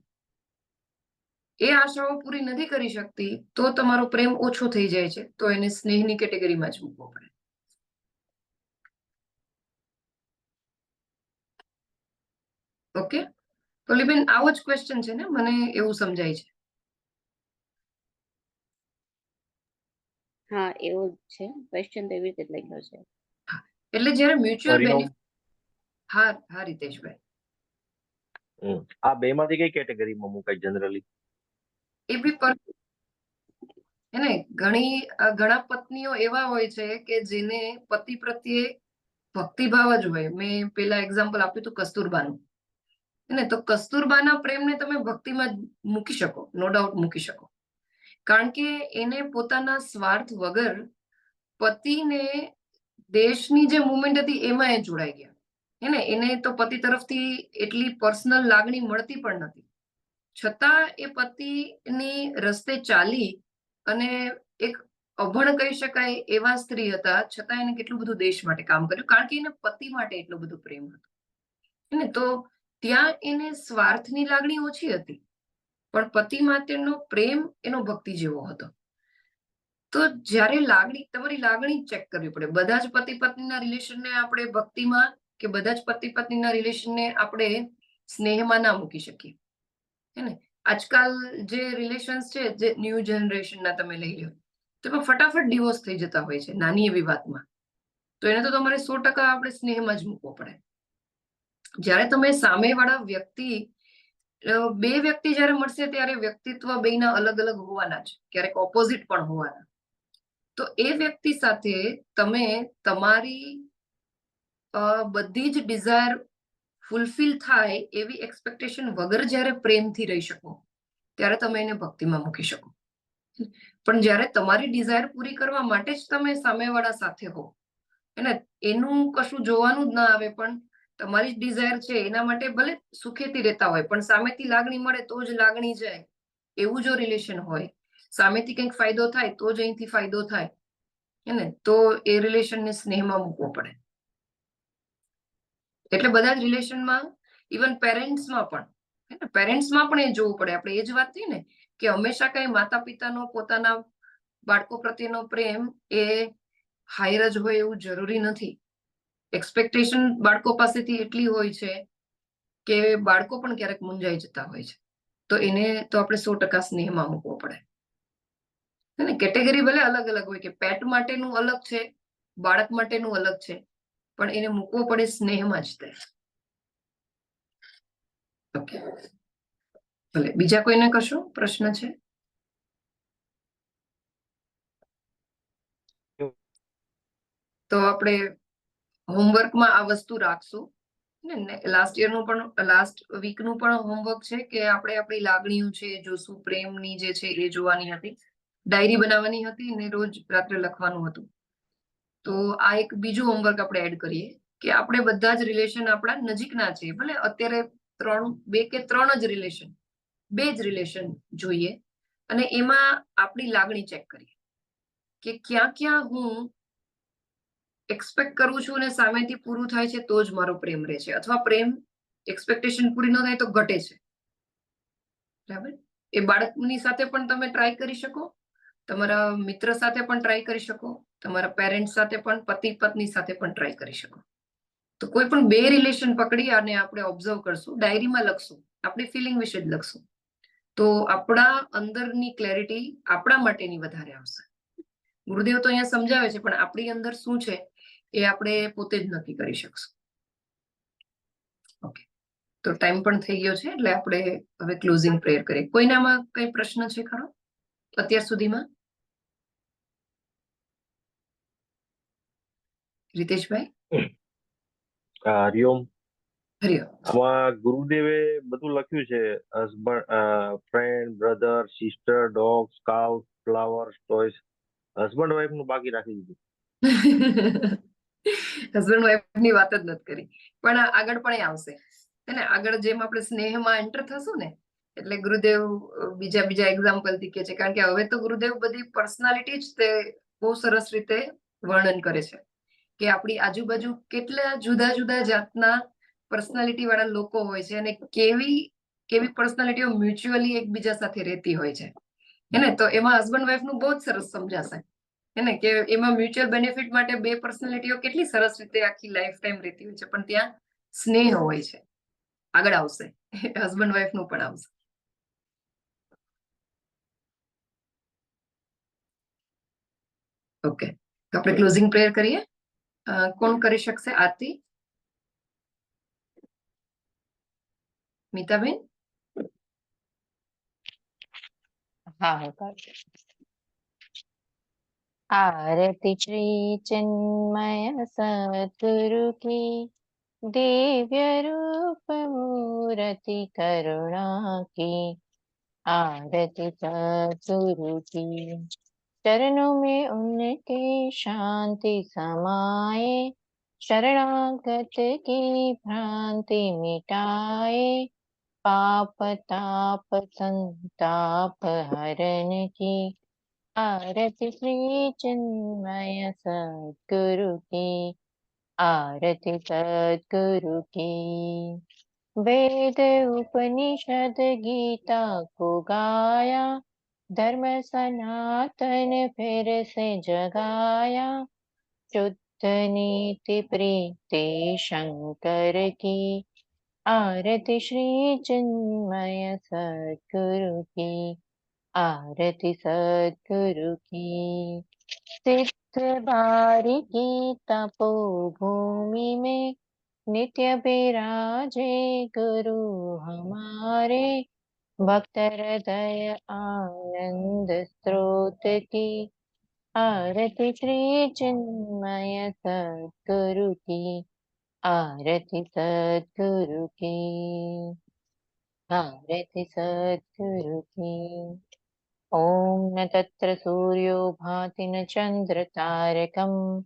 એ આશાઓ પૂરી નથી કરી શકતી તો તમારો પ્રેમ ઓછો થઈ જાય છે, તો એને સ્નેહની કેટેગરીમાં જ મૂકવો પડે. ઓકે, કોલીબેન આવો જ ક્વેશ્ચન છે ને? મને એવું સમજાય છે.
હા, એવું જ છે. ક્વેશ્ચન તો એવી રીતે લખ્યો છે.
એટલે જ્યારે મ્યુચ્યુઅલ
હરિઓમ.
બેનિફિટ. હા રીતેશભાઈ.
આ બે માંથી કઈ કેટેગરીમાં મુકાય જનરલી?
એ બી એને ઘણા પત્નીઓ એવા હોય છે કે જેને પતિ પ્રત્યે ભક્તિભાવ જ હોય. મેં પેલા એક્ઝામ્પલ આપ્યું હતું કસ્તુરબાનું, ને તો કસ્તુરબાના પ્રેમને તમે ભક્તિમાં મૂકી શકો, નો ડાઉટ મૂકી શકો, કારણ કે એને પોતાના સ્વાર્થ વગર પતિને દેશની જે મુવમેન્ટ હતી એમાં એ જોડાઈ ગયા. એને તો પતિ તરફથી એટલી પર્સનલ લાગણી મળતી પણ નથી, છતાં એ પતિની રસ્તે ચાલી અને એક અભણ કહી શકાય એવા સ્ત્રી હતા, છતાં એને કેટલું બધું દેશ માટે કામ કર્યું, કારણ કે એને પતિ માટે એટલો બધો પ્રેમ હતો. તો ત્યાં એને સ્વાર્થની લાગણી ઓછી હતી, પણ પતિ માટેનો પ્રેમ એનો ભક્તિ જેવો હતો. તો જ્યારે તમારી લાગણી ચેક કરવી પડે. બધા જ પતિ પત્નીના રિલેશનને આપણે ભક્તિમાં કે બધા જ પતિ પત્નીના રિલેશનને આપણે સ્નેહમાં ના મૂકી શકીએ, હે ને? આજકાલ જે રિલેશન્સ છે, જે ન્યૂ જનરેશનના તમે લઈ લો, તેમાં ફટાફટ ડિવોર્સ થઈ જતા હોય છે નાની એવી વાતમાં. તો એને તો તમારે 100% આપણે સ્નેહમાં જ મૂકવો પડે. જ્યારે તમે સામેવાળા વ્યક્તિ, બે વ્યક્તિ જ્યારે મળશે ત્યારે વ્યક્તિત્વ બેયના અલગ અલગ હોવાના જ, ક્યારેક ઓપોઝિટ પણ હોવાના. તો એ વ્યક્તિ સાથે તમે તમારી બધી જ ડિઝાયર ફૂલફિલ થાય એવી એક્સપેક્ટેશન વગર જ્યારે પ્રેમથી રહી શકો, ત્યારે તમે એને ભક્તિમાં મૂકી શકો. પણ જ્યારે તમારી ડિઝાયર પૂરી કરવા માટે જ તમે સામેવાળા સાથે હો, એને એનું કશું જોવાનું જ ના આવે, પણ તમારી જ ડિઝાયર છે એના માટે ભલે સુખેથી રહેતા હોય, પણ સામેથી લાગણી મળે તો જ લાગણી જાય, એવું જો રિલેશન હોય, સામેથી કંઈક ફાયદો થાય તો જ અહીંથી ફાયદો થાય, હે તો એ રિલેશનને સ્નેહમાં મૂકવો પડે. એટલે બધા જ રિલેશનમાં, ઇવન પેરેન્ટ્સમાં પણ એ જોવું પડે. આપણે એ જ વાત થઈ ને કે હંમેશા કઈ માતા પિતાનો પોતાના બાળકો પ્રત્યેનો પ્રેમ એ હાયર જ હોય એવું જરૂરી નથી. એક્સપેક્ટેશન બાળકો પાસેથી એટલી હોય છે કે બાળકો પણ ક્યારેક મૂંઝાઈ જતા હોય છે. તો એને તો આપણે 100% સ્નેહમાં મૂકવો પડે. કેટેગરી ભલે અલગ અલગ હોય, કે પેટ માટેનું અલગ છે, બાળક માટેનું અલગ છે, પણ એને મૂકવો પડે સ્નેહમાં જ તે. ઓકે, ભલે બીજા કોઈને કશો પ્રશ્ન છે? તો આપણે હોમવર્કમાં આ વસ્તુ રાખશું. લાસ્ટ યરનું પણ, લાસ્ટ વીકનું પણ હોમવર્ક છે કે આપણે આપણી લાગણીઓ છે જોશું, પ્રેમની જે છે એ જોવાની હતી, ડાયરી બનાવવાની હતી ને રોજ રાત્રે લખવાનું હતું. તો આ એક બીજું હોમવર્ક આપણે એડ કરીએ કે આપણે બધા જ રિલેશન આપણા નજીકના છે, ભલે અત્યારે 2 કે 3 જ રિલેશન, 2 જ રિલેશન જોઈએ, અને એમાં આપણી લાગણી ચેક કરીએ કે ક્યાં ક્યાં હું એક્સપેક્ટ કરું છું અને સામેથી પૂરું થાય છે તો જ મારો પ્રેમ રહે છે, અથવા પ્રેમ એક્સપેક્ટેશન પૂરી ન થાય તો ઘટે છે. બરાબર? એ બાળકની સાથે પણ તમે ટ્રાય કરી શકો, તમારા મિત્ર સાથે પણ ટ્રાય કરી શકો, તમારા પેરેન્ટ સાથે પણ, પતિ પત્ની સાથે પણ ટ્રાય કરી શકો. તો કોઈ પણ 2 રિલેશન પકડી અને આપણે ઓબ્ઝર્વ કરશું, ડાયરીમાં લખશું, આપણી ફિલિંગ વિશે જ લખશું, તો આપણા અંદરની ક્લેરિટી આપણા માટેની વધારે આવશે. ગુરુદેવ તો અહીંયા સમજાવે છે, પણ આપણી અંદર શું છે એ આપણે પોતે જ નક્કી કરી શકશું. ઓકે, તો ટાઈમ પણ થઈ ગયો છે, એટલે આપણે હવે ક્લોઝિંગ પ્રેયર કરીએ. કોઈનામાં કઈ પ્રશ્ન છે ખરો અત્યાર સુધીમાં? રીતેશભાઈ?
હરિઓમ.
હરિઓમ.
આમાં ગુરુદેવે બધું લખ્યું છે, husband, friend, brother, sister, dog, scout, flowers, toys. Husband wife નું બાકી રાખી દીધું.
હસબન્ડ વાઈફ ની વાત જ નથી કરી, પણ આગળ પણ એ આવશે. અને આગળ જેમ આપણે સ્નેહમાં એન્ટર થશું ને, એટલે ગુરુદેવ બીજા એક્ઝામ્પલ થી કે છે, કારણ કે હવે તો ગુરુદેવ બધી પર્સનાલિટી જ તે બહુ સરસ રીતે વર્ણન કરે છે કે આપણી આજુબાજુ કેટલા જુદા જુદા જાતના પર્સનાલિટી વાળા લોકો હોય છે, અને કેવી પર્સનાલિટીઓ મ્યુચ્યુઅલી એકબીજા સાથે રહેતી હોય છે, હેને? તો એમાં હસબન્ડ વાઈફ નું બહુ જ સરસ સમજાશે, હેને? કે એમાં મ્યુચ્યુઅલ બેનિફિટ માટે 2 પર્સનાલિટીઓ કેટલી સરસ રીતે આખી લાઈફ ટાઈમ રહેતી હોય છે, પણ ત્યાં સ્નેહ હોય છે. આગળ આવશે, હસબન્ડ વાઈફ નું પણ આવશે. ઓકે, તો આપણે ક્લોઝિંગ પ્રેયર કરીએ. કોણ કરી શકશે? આરતી? મીતાબેન?
हाँ होगा। आरती श्री चिन्मय सद्गुरु की, दिव्य रूप मूर्ति करुणा की। आरती सद्गुरु की, चरणों में उनके शांति समाए, शरणागत की भ्रांति मिटाए, पाप ताप संताप हरण की। आरती श्री चिन्मय सद्गुरु की, आरती सद्गुरु की। वेद उपनिषद गीता को गाया, धर्म सनातन फिर से जगाया, शुद्ध नीति प्रीति शंकर की। आरती श्री चिन्मय सद्गुरु की, आरती सद्गुरु की। सिद्ध बारी की तपोभूमि में नित्य विराजे गुरु हमारे, भक्त हृदय आनंद स्रोत की, आरती श्री चिन्मय सद्गुरु की, आरती सद्गुरु की, आरती सद्गुरु की। ॐ न तत्र सूर्यो भाति न चन्द्रतारकम्,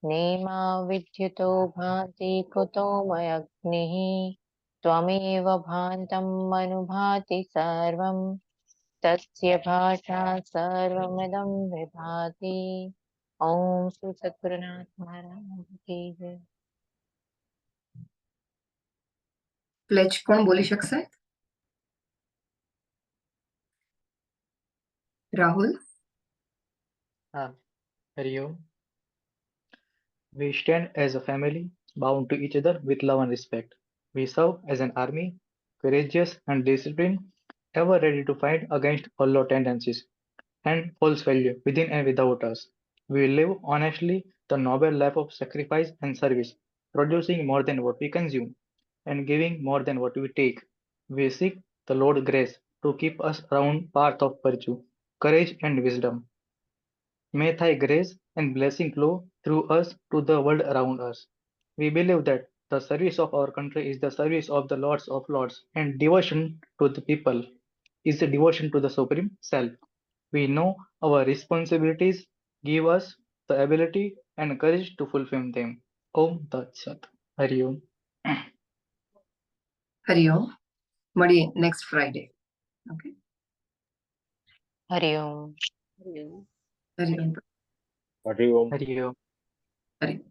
नेमा विद्युतो भाति कुतोमयग्निः, त्वमेव भान्तम् अनुभाति सर्वम्, तस्य भाषा सर्वमिदं विभाति। ॐ श्री सद्गुरुनाथ महाराज की जय।
પ્લેજ કોણ બોલી શકશે? Rahul?
Hari Om. We stand as a family, bound to each other with love and respect. We serve as an army, courageous and disciplined, ever ready to fight against all low tendencies and false value within and without us. We live honestly the noble life of sacrifice and service, producing more than what we consume and giving more than what we take. We seek the Lord's grace to keep us around path of virtue, courage and wisdom. May Thy grace and blessing flow through us to the world around us. We believe that the service of our country is the service of the Lords of Lords, and devotion to the people is the devotion to the Supreme Self. We know our responsibilities give us the ability and courage to fulfill them. Om Tat Sat. Hari Om.
Hari Om. મળીએ next Friday. Okay,
Hari Om.
Hari Om.
Hari Om.
Hari Om.
Hari